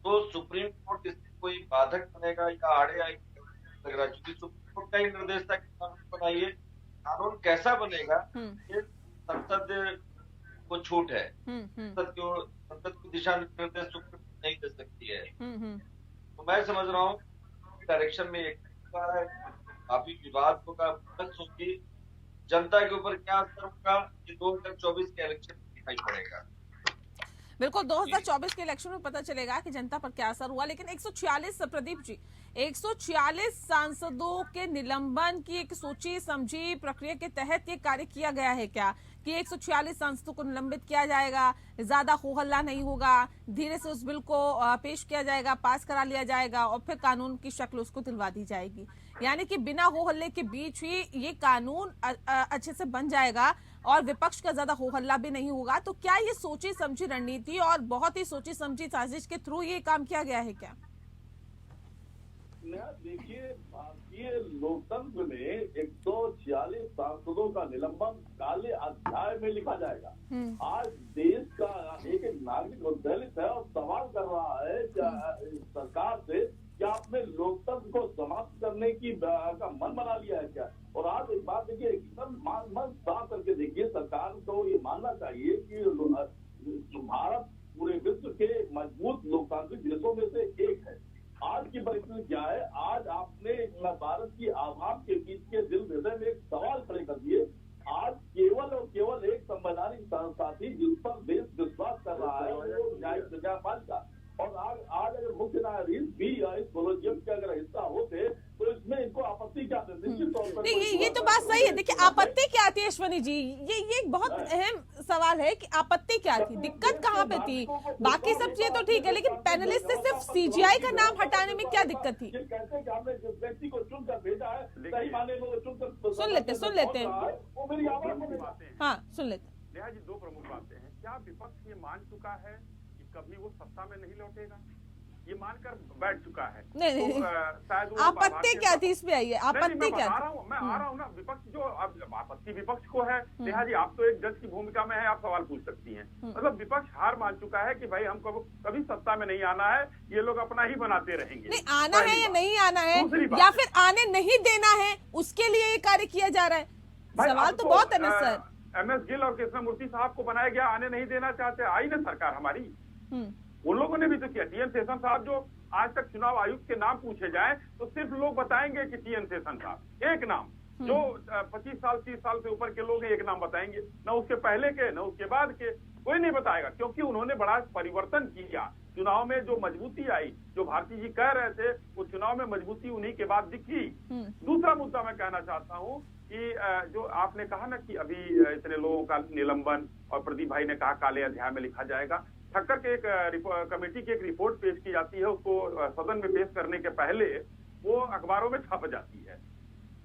तो सुप्रीम कोर्ट इससे कोई बाधक बनेगा या आड़े आएगा लग रहा है, क्योंकि सुप्रीम कोर्ट का ही निर्देश था कि कानून बनाइए। कानून कैसा बनेगा ये संसद को छूट है, संसद की दिशा निर्देश सुप्रीम कोर्ट नहीं दे सकती है। तो मैं समझ रहा हूँ डायरेक्शन में एक है, काफी विवाद होगा, सोचिए जनता के ऊपर क्या असर होगा, ये 2024 के इलेक्शन दिखाई पड़ेगा। बिल्कुल 2024 के इलेक्शन में पता चलेगा कि जनता पर क्या असर हुआ, लेकिन 146 प्रदीप जी 146 सांसदों के निलंबन की एक सोची समझी प्रक्रिया के तहत ये कार्य किया गया है क्या कि 146 सांसदों को निलंबित किया जाएगा, ज्यादा हो हल्ला नहीं होगा, धीरे से उस बिल को पेश किया जाएगा, पास करा लिया जाएगा और फिर कानून की शक्ल उसको दिलवा दी जाएगी, यानी कि बिना हो हल्ले के बीच ही ये कानून अच्छे से बन जाएगा और विपक्ष का ज्यादा हो हल्ला भी नहीं होगा। तो क्या ये सोची समझी रणनीति और बहुत ही सोची समझी साजिश के थ्रू ये काम किया गया है क्या? देखिए, भारतीय लोकतंत्र में 146 सांसदों का निलंबन काले अध्याय में लिखा जाएगा। आज देश का एक नागरिक और दलित है और सवाल कर रहा है सरकार से क्या आपने लोकतंत्र को समाप्त करने की का मन बना लिया है क्या? और आज एक बात देखिए, एकदम मन साफ करके देखिए, सरकार को ये मानना चाहिए कि भारत पूरे विश्व के मजबूत लोकतांत्रिक देशों में से एक है। आज की परिस्थिति क्या है? आज आपने भारत की आवाम के बीच के दिल हृदय में एक सवाल खड़े कर दिए। आज केवल और केवल एक संवैधानिक साथी जिस पर देश विश्वास कर रहा है वो न्यायपालिका, और आज अगर मुख्य न्यायाधीश भी इस कोलोजियम के अगर हिस्सा होते तो इसमें इनको आपत्ति क्या थी? निश्चित तौर पर ये तो बात सही है। देखिए आपत्ति क्या थी अश्वनी जी, ये एक बहुत अहम सवाल है कि आपत्ति क्या थी, दिक्कत कहाँ पे थी? बाकी सब चीजें तो ठीक है, लेकिन पैनलिस्ट से सिर्फ सीजीआई का नाम हटाने में क्या दिक्कत थी? कहते हैं कि हमने जिस व्यक्ति को चुनकर भेजा है सही माने में वो चुनकर सुन लेते हैं वो मेरी आवाज में। हाँ सुन लेते हैं। नेहा जी, दो प्रमुख बातें हैं। क्या विपक्ष ये मान चुका है कि कभी वो सत्ता में नहीं लौटेगा? ये मानकर बैठ चुका है। नहीं तो, शायद आपत्ति क्या थी इसमें? आइए, आपत्ति क्या थी? मैं आ रहा हूँ ना, विपक्ष जो अब आपत्ति विपक्ष को है। नेहा जी, आप तो एक जज की भूमिका में है, आप सवाल पूछ सकती हैं। मतलब विपक्ष हार मान चुका है कि भाई हमको कभी सत्ता में नहीं आना है, ये लोग अपना ही बनाते रहेंगे। नहीं आना है या नहीं आना है, या फिर आने नहीं देना है, उसके लिए ये कार्य किया जा रहा है? सवाल तो बहुत है ना सर। MS गिल और कृष्णमूर्ति साहब को बनाया गया, आने नहीं देना चाहते, आई ना सरकार हमारी। उन लोगों ने भी तो किया। TN शेषन साहब, जो आज तक चुनाव आयुक्त के नाम पूछे जाए तो सिर्फ लोग बताएंगे कि TN शेषन साहब, एक नाम। जो 25 साल 30 साल से ऊपर के लोग हैं, एक नाम बताएंगे, ना उसके पहले के ना उसके बाद के, कोई नहीं बताएगा, क्योंकि उन्होंने बड़ा परिवर्तन किया। चुनाव में जो मजबूती आई, जो भारती जी कह रहे थे, वो चुनाव में मजबूती उन्हीं के बाद दिखी। दूसरा मुद्दा मैं कहना चाहता हूँ कि जो आपने कहा ना कि अभी इतने लोगों का निलंबन, और प्रदीप भाई ने कहा काले अध्याय में लिखा जाएगा। ठक्कर के एक कमेटी की एक रिपोर्ट पेश की जाती है, उसको सदन में पेश करने के पहले वो अखबारों में छप जाती है।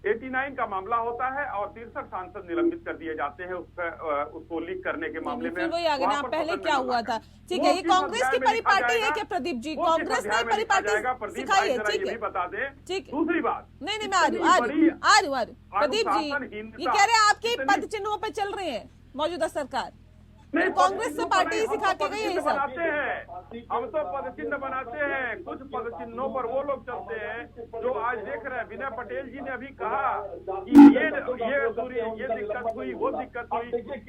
89 का मामला होता है और 63 सांसद निलंबित कर दिए जाते हैं उसको लीक करने के मामले में। वही आगे ना, पहले क्या हुआ था? ठीक है, ये कांग्रेस की परिपाटी है क्या प्रदीप जी? कांग्रेस ने परिपाटी सिखाई है, ठीक है, बता दें। ठीक। दूसरी बात, नहीं मैं आ रही हूँ प्रदीप जी, ये कह रहे हैं आपके पद चिन्हों पे चल रहे हैं मौजूदा सरकार। कांग्रेस से पार्टी ही सिखा के गई है सब। हम तो पद चिन्ह बनाते हैं, कुछ पद चिन्हों पर वो लोग चलते हैं जो आज देख रहे हैं। विनय पटेल जी ने अभी कहा कि ये दिक्कत हुई, वो दिक्कत हुई,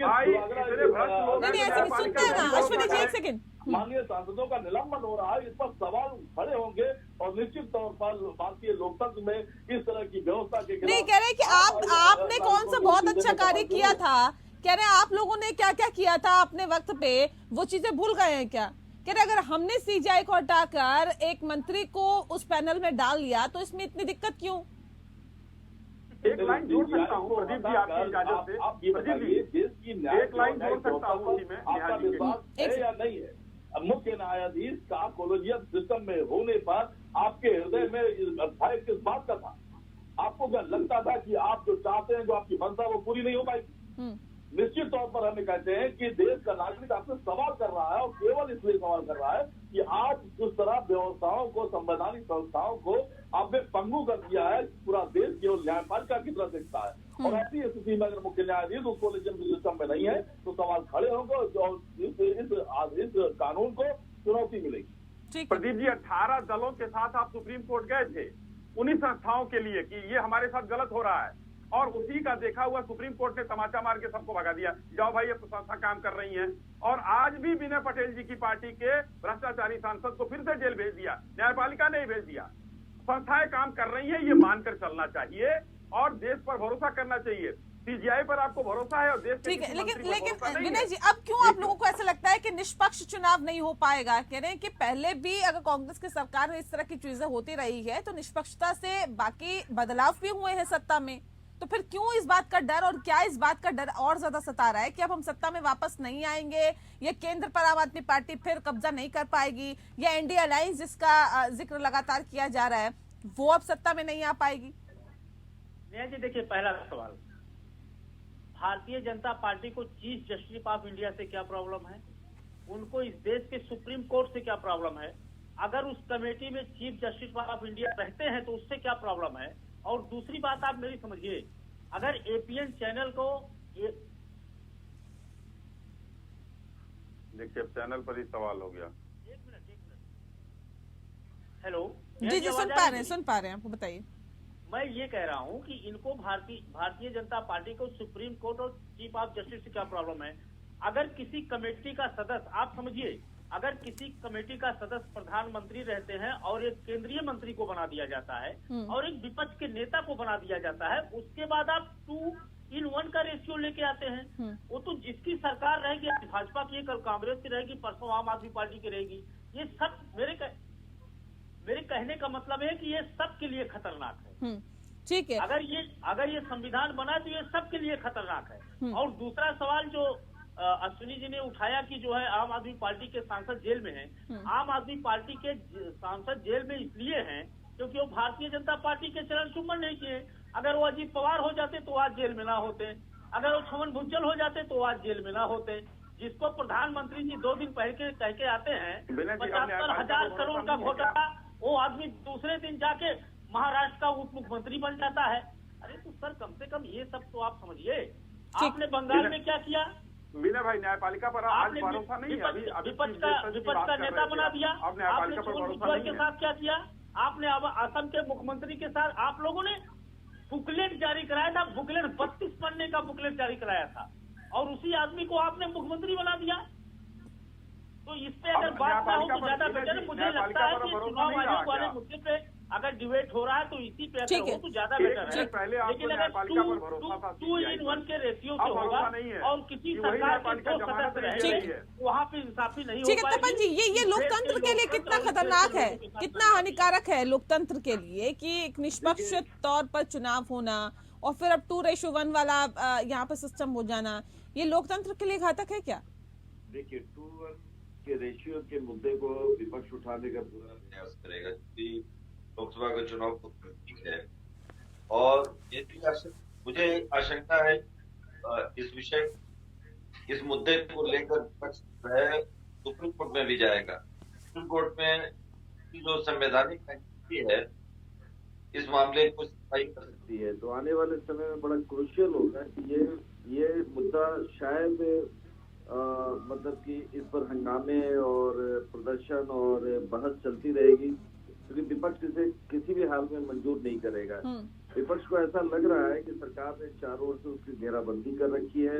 आई इतने भ्रष्ट लोग। नहीं ऐसे नहीं सुनते हैं ना अश्वनी जी, एक सेकंड। माननीय सांसदों का निलंबन हो रहा है, इस पर सवाल खड़े होंगे और निश्चित तौर पर भारतीय लोकतंत्र में इस तरह की व्यवस्था के नहीं कह रहे कि आपने कौन सा बहुत अच्छा कार्य किया था, कह रहे हैं आप लोगों ने क्या क्या किया था अपने वक्त पे, वो चीजें भूल गए हैं क्या? कह रहे अगर हमने सीजीआई को हटाकर एक मंत्री को उस पैनल में डाल लिया तो इसमें इतनी दिक्कत क्यों? एक लाइन जोड़ सकता हूँ प्रदीप जी, आपकी इजाजत से। आप ये बताइए, देश की एक लाइन जोड़ सकता हूँ उसी में, आपका विश्वास है या नहीं है? मुख्य न्यायाधीश का कोलेजियम सिस्टम में होने पर आपके हृदय में भय किस बात का था? आपको क्या लगता था कि आप जो चाहते हैं, जो आपकी मंशा, वो पूरी नहीं हो पाएगी? निश्चित तौर पर हमें कहते हैं कि देश का नागरिक आपसे सवाल कर रहा है, और केवल इसलिए सवाल कर रहा है कि आज जिस तरह व्यवस्थाओं को, संवैधानिक संस्थाओं को आपने पंगु कर दिया है, पूरा देश केवल न्यायपालिका की तरह देखता है। और ऐसी स्थिति में अगर मुख्य न्यायाधीश उस कोलेजियम सिस्टम में नहीं है तो सवाल खड़े होंगे और इस कानून को चुनौती मिलेगी। प्रदीप जी, 18 दलों के साथ आप सुप्रीम कोर्ट गए थे उन्हीं संस्थाओं के लिए कि ये हमारे साथ गलत हो रहा है, और उसी का देखा हुआ सुप्रीम कोर्ट ने तमाचा मार के सबको भगा दिया, जाओ भाई अब तो संस्था काम कर रही है। और आज भी विनय पटेल जी की पार्टी के भ्रष्टाचारी सांसद को फिर से जेल भेज दिया, न्यायपालिका ने ही भेज दिया। संस्थाएं काम कर रही है, ये मानकर चलना चाहिए और देश पर भरोसा करना चाहिए। सीजीआई पर आपको भरोसा है और देश के ठीक है, किसी लेकिन मंत्री पर लेकिन भरोसा नहीं विनय है। जी, अब क्यों आप लोगों को ऐसा लगता है कि निष्पक्ष चुनाव नहीं हो पाएगा? कह रहे हैं कि पहले भी अगर कांग्रेस की सरकार में इस तरह की चीजें होती रही है तो निष्पक्षता से बाकी बदलाव भी हुए हैं सत्ता में, तो फिर क्यों इस बात का डर, और क्या इस बात का डर और ज्यादा सता रहा है कि अब हम सत्ता में वापस नहीं आएंगे, या केंद्र पर आम आदमी पार्टी फिर कब्जा नहीं कर पाएगी, या एनडीए अलायंस जिसका जिक्र लगातार किया जा रहा है वो अब सत्ता में नहीं आ पाएगी? नेहा जी देखिए, पहला सवाल, भारतीय जनता पार्टी को चीफ जस्टिस ऑफ इंडिया से क्या प्रॉब्लम है? उनको इस देश के सुप्रीम कोर्ट से क्या प्रॉब्लम है? अगर उस कमेटी में चीफ जस्टिस ऑफ इंडिया रहते हैं तो उससे क्या प्रॉब्लम है? और दूसरी बात आप मेरी समझिए, अगर एपीएन चैनल को देखिए चैनल पर ही सवाल हो गया। एक मिनट हेलो जी जी, सुन पा रहे हैं, आपको बताइए। मैं ये कह रहा हूँ कि इनको भारतीय जनता पार्टी को सुप्रीम कोर्ट और चीफ ऑफ जस्टिस से क्या प्रॉब्लम है? अगर किसी कमेटी का सदस्य, आप समझिए, अगर किसी कमेटी का सदस्य प्रधानमंत्री रहते हैं और एक केंद्रीय मंत्री को बना दिया जाता है और एक विपक्ष के नेता को बना दिया जाता है, उसके बाद आप 2:1 का रेशियो लेके आते हैं। वो तो जिसकी सरकार रहेगी, भाजपा की, कल कांग्रेस की रहेगी, परसों आम आदमी पार्टी की रहेगी, ये सब मेरे कहने का मतलब है कि ये सबके लिए खतरनाक है। ठीक है, अगर ये संविधान बना तो ये सबके लिए खतरनाक है। और दूसरा सवाल जो अश्विनी जी ने उठाया कि जो है आम आदमी पार्टी के सांसद जेल में हैं। आम आदमी पार्टी के सांसद जेल में इसलिए हैं क्योंकि वो भारतीय जनता पार्टी के चरण चुम्बन नहीं किए। अगर वो अजीत पवार हो जाते तो आज जेल में ना होते, अगर वो छमन भुजबल हो जाते तो आज जेल में ना होते। जिसको प्रधानमंत्री जी 2 दिन पहले कह के आते हैं 75,000 करोड़ का घोटाला, वो आदमी दूसरे दिन जाके महाराष्ट्र का उप मुख्यमंत्री बन जाता है। अरे तो सर, कम से कम ये सब तो आप समझिए। आपने बंगाल में क्या किया? विनय भाई, न्यायपालिका पर आज भरोसा नहीं है। विपक्ष का नेता बना दिया। आपने भुजबल के साथ क्या किया? आपने असम के मुख्यमंत्री के साथ आप लोगों ने बुकलेट जारी कराया था, बुकलेट 32 पन्ने का बुकलेट जारी कराया था, और उसी आदमी को आपने मुख्यमंत्री बना दिया। तो इस पे अगर बात ना हो तो ज्यादा बेटर। मुझे लगता है कि चुनाव आयोग वाले मुद्दे पे अगर डिबेट हो रहा है तो इसी पे अगर हो तो ज्यादा बेटर है। लेकिन अगर 2:1 के रेशियो से होगा और किसी सरकार के 2 सदस्य रहेंगे, वहाँ पे इंसाफी नहीं हो ठीक है पाएगी। तपन जी, ये लोकतंत्र के लिए कितना खतरनाक है, कितना हानिकारक है लोकतंत्र के लिए कि एक निष्पक्ष तौर पर चुनाव होना और फिर अब 2:1 वाला यहाँ पर सिस्टम हो जाना, ये लोकतंत्र के लिए घातक है क्या? देखिए, 2:1 के रेशियो के मुद्दे को विपक्ष उठाने का पूरा प्रयास करेगा क्योंकि लोकसभा का चुनाव तो नजदीक है। और ये भी मुझे आशंका है इस मुद्दे को लेकर विपक्ष सुप्रीम कोर्ट में भी जाएगा। सुप्रीम कोर्ट में जो संवैधानिक स्थिति है इस मामले को सफाई कर सकती है। तो आने वाले समय में बड़ा क्रूशियल होगा कि ये मुद्दा शायद मतलब कि इस पर हंगामे और प्रदर्शन और बहस चलती रहेगी क्योंकि विपक्ष इसे किसी भी हाल में मंजूर नहीं करेगा। विपक्ष को ऐसा लग रहा है कि सरकार ने चारों ओर से उसकी घेराबंदी कर रखी है,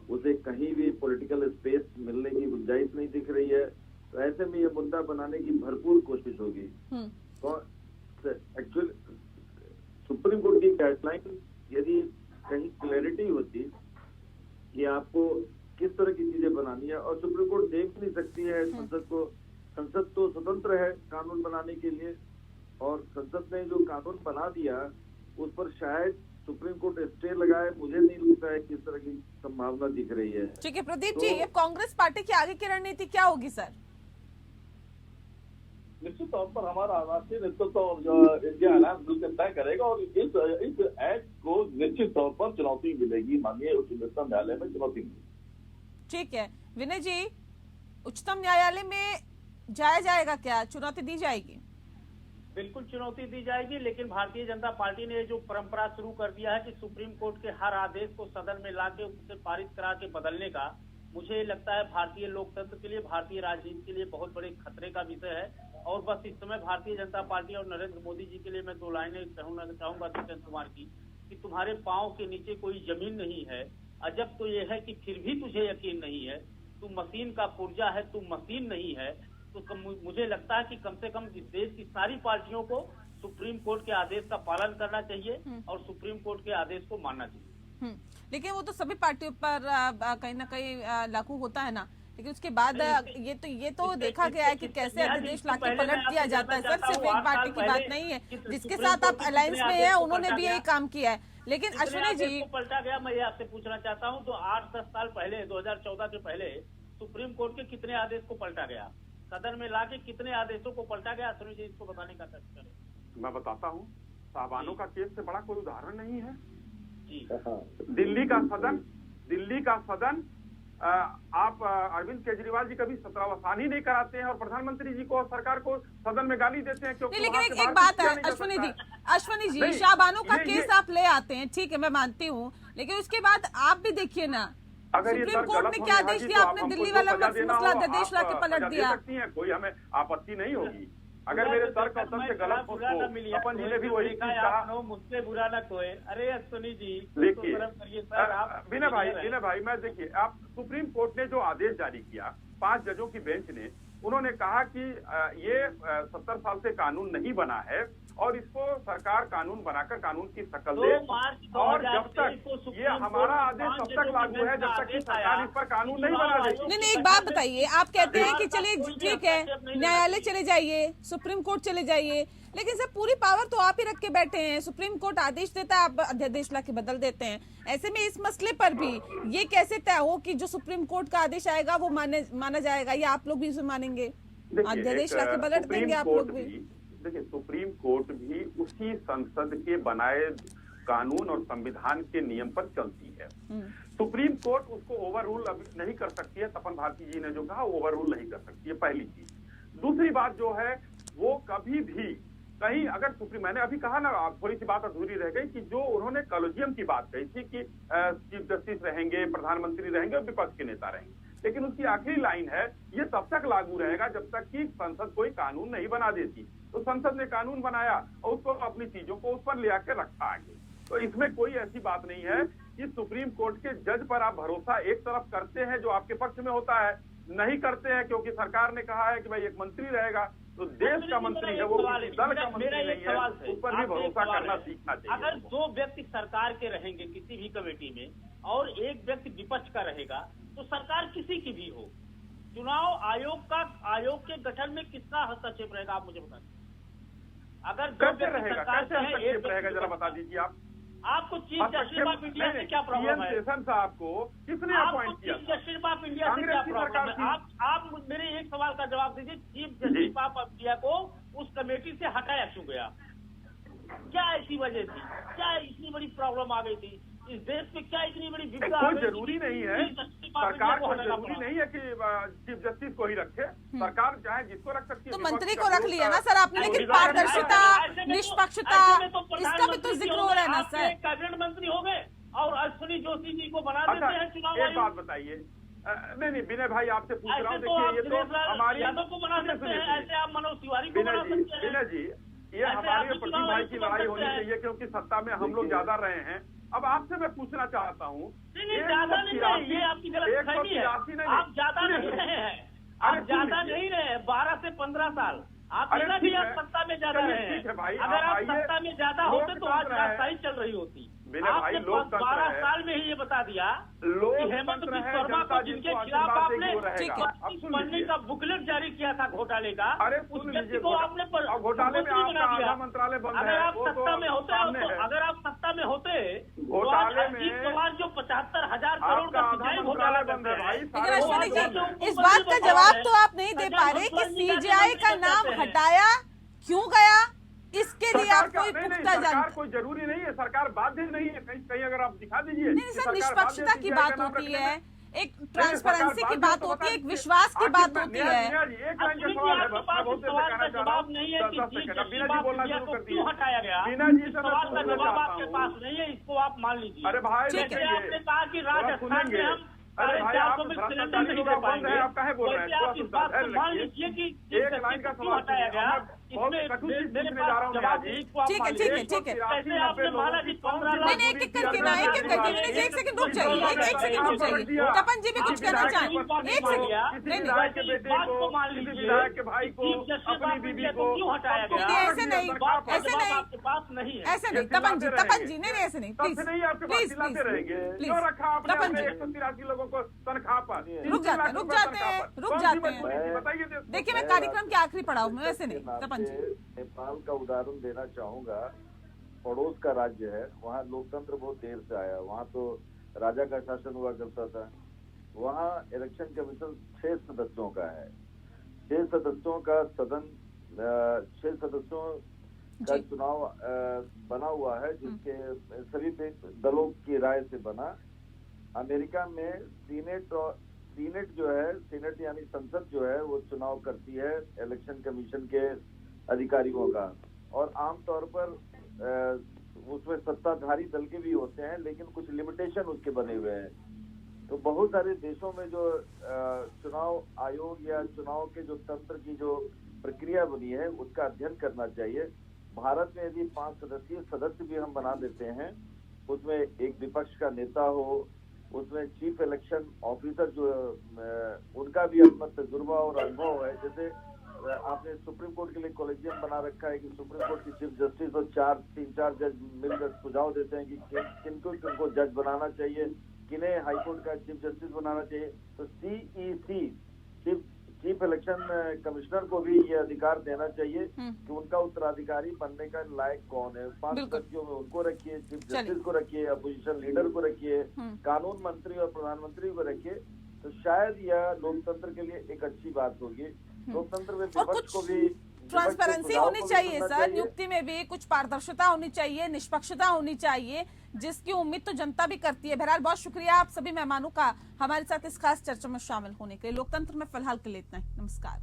उसे कहीं भी पॉलिटिकल स्पेस मिलने की गुंजाइश नहीं दिख रही है। तो ऐसे में ये मुद्दा बनाने की भरपूर कोशिश होगी। तो एक्चुअली सुप्रीम कोर्ट की गाइडलाइन यदि कहीं क्लैरिटी होती कि आपको किस तरह की चीजें बनानी है, और सुप्रीम कोर्ट देख नहीं सकती है संसद को। संसद तो स्वतंत्र है कानून बनाने के लिए, और संसद ने जो कानून बना दिया उस पर शायद सुप्रीम कोर्ट स्टे लगाए। मुझे नहीं लगता है कि इस तरह की संभावना दिख रही है। ठीक है प्रदीप जी, ये कांग्रेस पार्टी की आगे की रणनीति क्या होगी सर? निश्चित तौर पर हमारा राष्ट्रीय नेतृत्व और जो इंडिया अलायंस मिलकर तय करेगा, और इस एक्ट को निश्चित तौर पर चुनौती मिलेगी, माननीय उच्चतम न्यायालय में चुनौती मिलेगी। ठीक है विनय जी, उच्चतम न्यायालय में जाया जाएगा क्या, चुनौती दी जाएगी? बिल्कुल चुनौती दी जाएगी, लेकिन भारतीय जनता पार्टी ने जो परंपरा शुरू कर दिया है कि सुप्रीम कोर्ट के हर आदेश को सदन में लाके उसे पारित करा के बदलने का, मुझे लगता है भारतीय लोकतंत्र के लिए, भारतीय राजनीति के लिए बहुत बड़े खतरे का विषय है। और बस इस समय भारतीय जनता पार्टी और नरेंद्र मोदी जी के लिए मैं 2 लाइनें चाहूंगा दीपेंद्र कुमार की, कि तुम्हारे पांव के नीचे कोई जमीन नहीं है। अजब तो ये है कि फिर भी तुझे यकीन नहीं है, तू मशीन का पुर्जा है, तू मशीन नहीं है। तो मुझे लगता है कि कम से कम इस देश की सारी पार्टियों को सुप्रीम कोर्ट के आदेश का पालन करना चाहिए और सुप्रीम कोर्ट के आदेश को मानना चाहिए। लेकिन वो तो सभी पार्टियों पर कहीं ना कहीं लागू होता है ना, लेकिन उसके बाद ये तो देखा गया है कि कैसे अध्यादेश लाके पलट दिया जाता है। सर सिर्फ एक पार्टी की बात नहीं है, जिसके साथ आप अलायंस में है उन्होंने भी यही काम किया है। लेकिन अश्विनी जी पलटा गया, मैं ये आपसे पूछना चाहता हूँ, तो 8-10 साल पहले 2014 के पहले सुप्रीम कोर्ट के कितने आदेश को पलटा गया, सदन में लाके कितने आदेशों को पलटा गया, अश्विनी जी इसको बताने का कष्ट करें। मैं बताता हूँ, साहबानों का केस से बड़ा कोई उदाहरण नहीं है जी। दिल्ली का सदन आप अरविंद केजरीवाल जी कभी सत्रावसान ही नहीं कराते हैं और प्रधानमंत्री जी को और सरकार को सदन में गाली देते हैं क्योंकि लेकिन एक बात है अश्विनी जी शाहबानो का केस आप ले आते हैं, ठीक है मैं मानती हूँ, लेकिन उसके बाद आप भी देखिए ना सुप्रीम कोर्ट ने क्या आदेश दिया, आपने दिल्ली वाला मसला अध्यादेश ला के पलट दिया। कोई हमें आपत्ति नहीं होगी अगर मेरे तर्क और तर्क से गलत हो तो अपन जी ने भी वही कहा, मुझसे बुरा न कोई। अरे अश्विनी जी देखिए विनय भाई मैं देखिए, आप सुप्रीम कोर्ट ने जो आदेश जारी किया 5 जजों की बेंच ने, उन्होंने कहा कि ये 70 साल से कानून नहीं बना है और इसको सरकार कानून बनाकर कानून की शक्ल दे, और जब तक ये हमारा आदेश तब तक लागू है जब तक कि सरकार इस पर कानून नहीं बना देगी। नहीं एक बात बताइए, आप कहते हैं कि चलिए ठीक है न्यायालय चले जाइए, सुप्रीम कोर्ट चले जाइए, लेकिन सर पूरी पावर तो आप ही रख के बैठे हैं, सुप्रीम कोर्ट आदेश देता है आप अध्यादेश ला के बदल देते हैं। ऐसे में इस मसले पर भी ये कैसे तय हो कि जो सुप्रीम कोर्ट का आदेश आएगा वो माना जाएगा या आप लोग भी उसे मानेंगे, अध्यादेश ला के पलट देंगे आप लोग भी? देखिए सुप्रीम कोर्ट भी उसी संसद के बनाए कानून और संविधान के नियम पर चलती है। सुप्रीम कोर्ट उसको ओवर रूल अभी नहीं कर सकती है, तपन भारती जी ने जो कहा ओवर रूल नहीं कर सकती है, पहली चीज। दूसरी बात जो है वो कभी भी कहीं अगर सुप्रीम, मैंने अभी कहा ना, थोड़ी सी बात अधूरी रह गई कि जो उन्होंने कॉलेजियम की बात कही थी कि चीफ जस्टिस रहेंगे, प्रधानमंत्री रहेंगे और विपक्ष के नेता रहेंगे, लेकिन उसकी आखिरी लाइन है ये तब तक लागू रहेगा जब तक कि संसद कोई कानून नहीं बना देती। तो संसद ने कानून बनाया और उसको अपनी चीजों को उस पर ले आकर रखा आगे। तो इसमें कोई ऐसी बात नहीं है कि सुप्रीम कोर्ट के जज पर आप भरोसा एक तरफ करते हैं जो आपके पक्ष में होता है, नहीं करते हैं क्योंकि सरकार ने कहा है कि भाई एक मंत्री रहेगा, तो देश का मंत्री है वो दल का मंत्री नहीं है, उस पर भी भरोसा करना सीखना चाहिए। अगर 2 व्यक्ति सरकार के रहेंगे किसी भी कमेटी में और एक व्यक्ति विपक्ष का रहेगा तो सरकार किसी की भी हो, चुनाव आयोग के गठन में किसका हस्तक्षेप रहेगा आप मुझे बताइए। अगर कैसे रहेगा, कैसे हस्तक्षेप रहेगा जरा बता दीजिए आप। आपको चीफ जस्टिस ऑफ इंडिया से क्या प्रॉब्लम है? सेशन साहब को किसने अपॉइंट किया? चीफ जस्टिस ऑफ इंडिया से क्या प्रॉब्लम है? आप मेरे एक सवाल का जवाब दीजिए, चीफ जस्टिस ऑफ इंडिया को उस कमेटी से हटाया क्यों गया? क्या ऐसी वजह थी, क्या इतनी बड़ी प्रॉब्लम आ गई थी इस देश में, क्या इतनी बड़ी विपदा? कोई जरूरी नहीं है, सरकार को जरूरी नहीं है कि चीफ जस्टिस को ही रखे, सरकार चाहे जिसको रख सकती है। तो मंत्री को रख लिया ना सर आपने, लेकिन पारदर्शिता निष्पक्षता इसका भी तो जिक्र हो रहा है ना सर। कैबिनेट मंत्री हो गए और अश्विनी जोशी जी को बना देते हैं चुनाव। एक बात बताइए, नहीं विनय भाई आपसे पूछ रहा हूँ, देखिए ये तो हमारी यादव को बना सकते हैं, ऐसे आप मनोज तिवारी को बना सकते हैं। विनय जी ये हमारी और प्रदीप भाई की लड़ाई होनी चाहिए क्योंकि सत्ता में हम लोग ज्यादा रहे हैं। अब आपसे मैं पूछना चाहता हूँ, ज्यादा नहीं है, ये आपकी गलतफहमी है, आप ज्यादा नहीं रहे हैं, आप ज्यादा नहीं रहे, 12 से 15 साल आप भी आप सत्ता में ज्यादा रहे हैं। अगर आप सत्ता में ज्यादा होते तो आज राजशाही चल रही होती। आपने 12 साल में ही ये बता दिया हेमंत बिस्वा शर्मा को जिनके खिलाफ आपने पढ़ने का बुकलेट जारी किया था घोटाले का, उस व्यक्ति को आपने घोटाले में आपका मंत्रालय बंद है। अगर आप सत्ता में होते घोटाले में जो 75,000 करोड़ का सिंचाई घोटाला बंद है। इस बात का जवाब तो आप नहीं दे पा रहे कि सीजीआई का नाम हटाया क्यों गया, इसके लिए आप कोई पुख्ता सरकार कोई जरूरी नहीं है, सरकार बाध्य नहीं है, कहीं अगर आप दिखा दीजिए। नहीं सर, निष्पक्षता की बात होती है, एक ट्रांसपेरेंसी की बात होती है, एक विश्वास की बात होती है। एक लाइन का सवाल है, जवाब नहीं है क्यों हटाया गया, सवाल का जवाब आपके पास नहीं है, इसको आप मान लीजिए। अरे भाई जैसे आपने कहा कि राजस्थान में हम अरे भाई आप सिलेंडर नहीं दे पाएंगे, आप कहे बोल रहे हैं, आप इस बात को मान लीजिए कि एक लाइन का सवाल हटाया गया बहुत इसमें कठिन चीज मेरे पूछने जा रहा पास हूँ जवाब नेहा जी। एक को आप ठीक है, मान ठीक है, लीजिए। ठीक है। कैसे आपने माना कि 15 लाख नहीं, एक एक करके ना, एक एक करके, नहीं, एक सेकंड रुक जाइए, एक सेकंड रुक जाइए। तपन जी भी कुछ कहना चाहें, एक सेकंड। नहीं, विधायक के बेटे बात को, को मान किसी लीजिए, विधायक के भाई को, चीफ जस्टिस अपनी ऑफ बीवी इंडिया को क्यों हटाया गया? नहीं, ऐसे नहीं, ऐसे नहीं, आपके पास नहीं है। ऐसे नहीं, तपन जी, तपन जी, नहीं, ऐसे नहीं, प्लीज, नहीं आपके पास प्लीज, चिल्लाते रहेंगे। प्लीज, क्यों रखा आपने तपन अपने जी। 183 लोगों को तनख्वाह पर? रुक जाते हैं, रुक जाते हैं, रुक जाते हैं। बताइए देश को। देखिए, मैं कार्यक्रम के आखिरी पड़ाव में, वैसे नहीं, तपन जी। नेपाल का उदाहरण देना चाहूंगा। पड़ोस का राज्य है, वहाँ लोकतंत्र बहुत देर से आया। वहाँ तो राजा का शासन हुआ करता था। वहाँ इलेक्शन कमीशन 6 सदस्यों का है। 6 सदस्यों का सदन, 6 सदस्यों का जी। चुनाव बना हुआ है, जिसके सभी दलों की राय से बना। अमेरिका में सीनेट जो है, सीनेट यानी संसद जो है, वो चुनाव करती है इलेक्शन कमीशन के अधिकारियों का। और आमतौर पर उसमें सत्ताधारी दल के भी होते हैं, लेकिन कुछ लिमिटेशन उसके बने हुए हैं। तो बहुत सारे देशों में जो चुनाव आयोग या चुनाव के जो तंत्र की जो प्रक्रिया बनी है, उसका अध्ययन करना चाहिए। भारत में यदि 5 सदस्यीय सदस्य भी हम बना देते हैं, उसमें एक विपक्ष का नेता हो, उसमें चीफ इलेक्शन ऑफिसर जो उनका भी अपना तजुर्बा और अनुभव है। जैसे आपने सुप्रीम कोर्ट के लिए कॉलेजियम बना रखा है कि सुप्रीम कोर्ट की चीफ जस्टिस और 3-4 जज मिलकर सुझाव देते हैं कि किनको जज बनाना चाहिए, किन्हें हाईकोर्ट का चीफ जस्टिस बनाना चाहिए। तो CEC चीफ इलेक्शन कमिश्नर को भी ये अधिकार देना चाहिए कि उनका उत्तराधिकारी बनने का लायक कौन है। 5 सदस्यों में उनको रखिए, चीफ जस्टिस को रखिए, अपोजिशन लीडर को रखिए, कानून मंत्री और प्रधानमंत्री को रखिए। तो शायद यह लोकतंत्र के लिए एक अच्छी बात होगी। लोकतंत्र में विपक्ष को भी ट्रांसपेरेंसी होनी चाहिए सर, नियुक्ति में भी कुछ पारदर्शिता होनी चाहिए, निष्पक्षता होनी चाहिए, जिसकी उम्मीद तो जनता भी करती है। बहरहाल बहुत शुक्रिया आप सभी मेहमानों का हमारे साथ इस खास चर्चा में शामिल होने के लिए। लोकतंत्र में फिलहाल के लिए इतना ही। नमस्कार।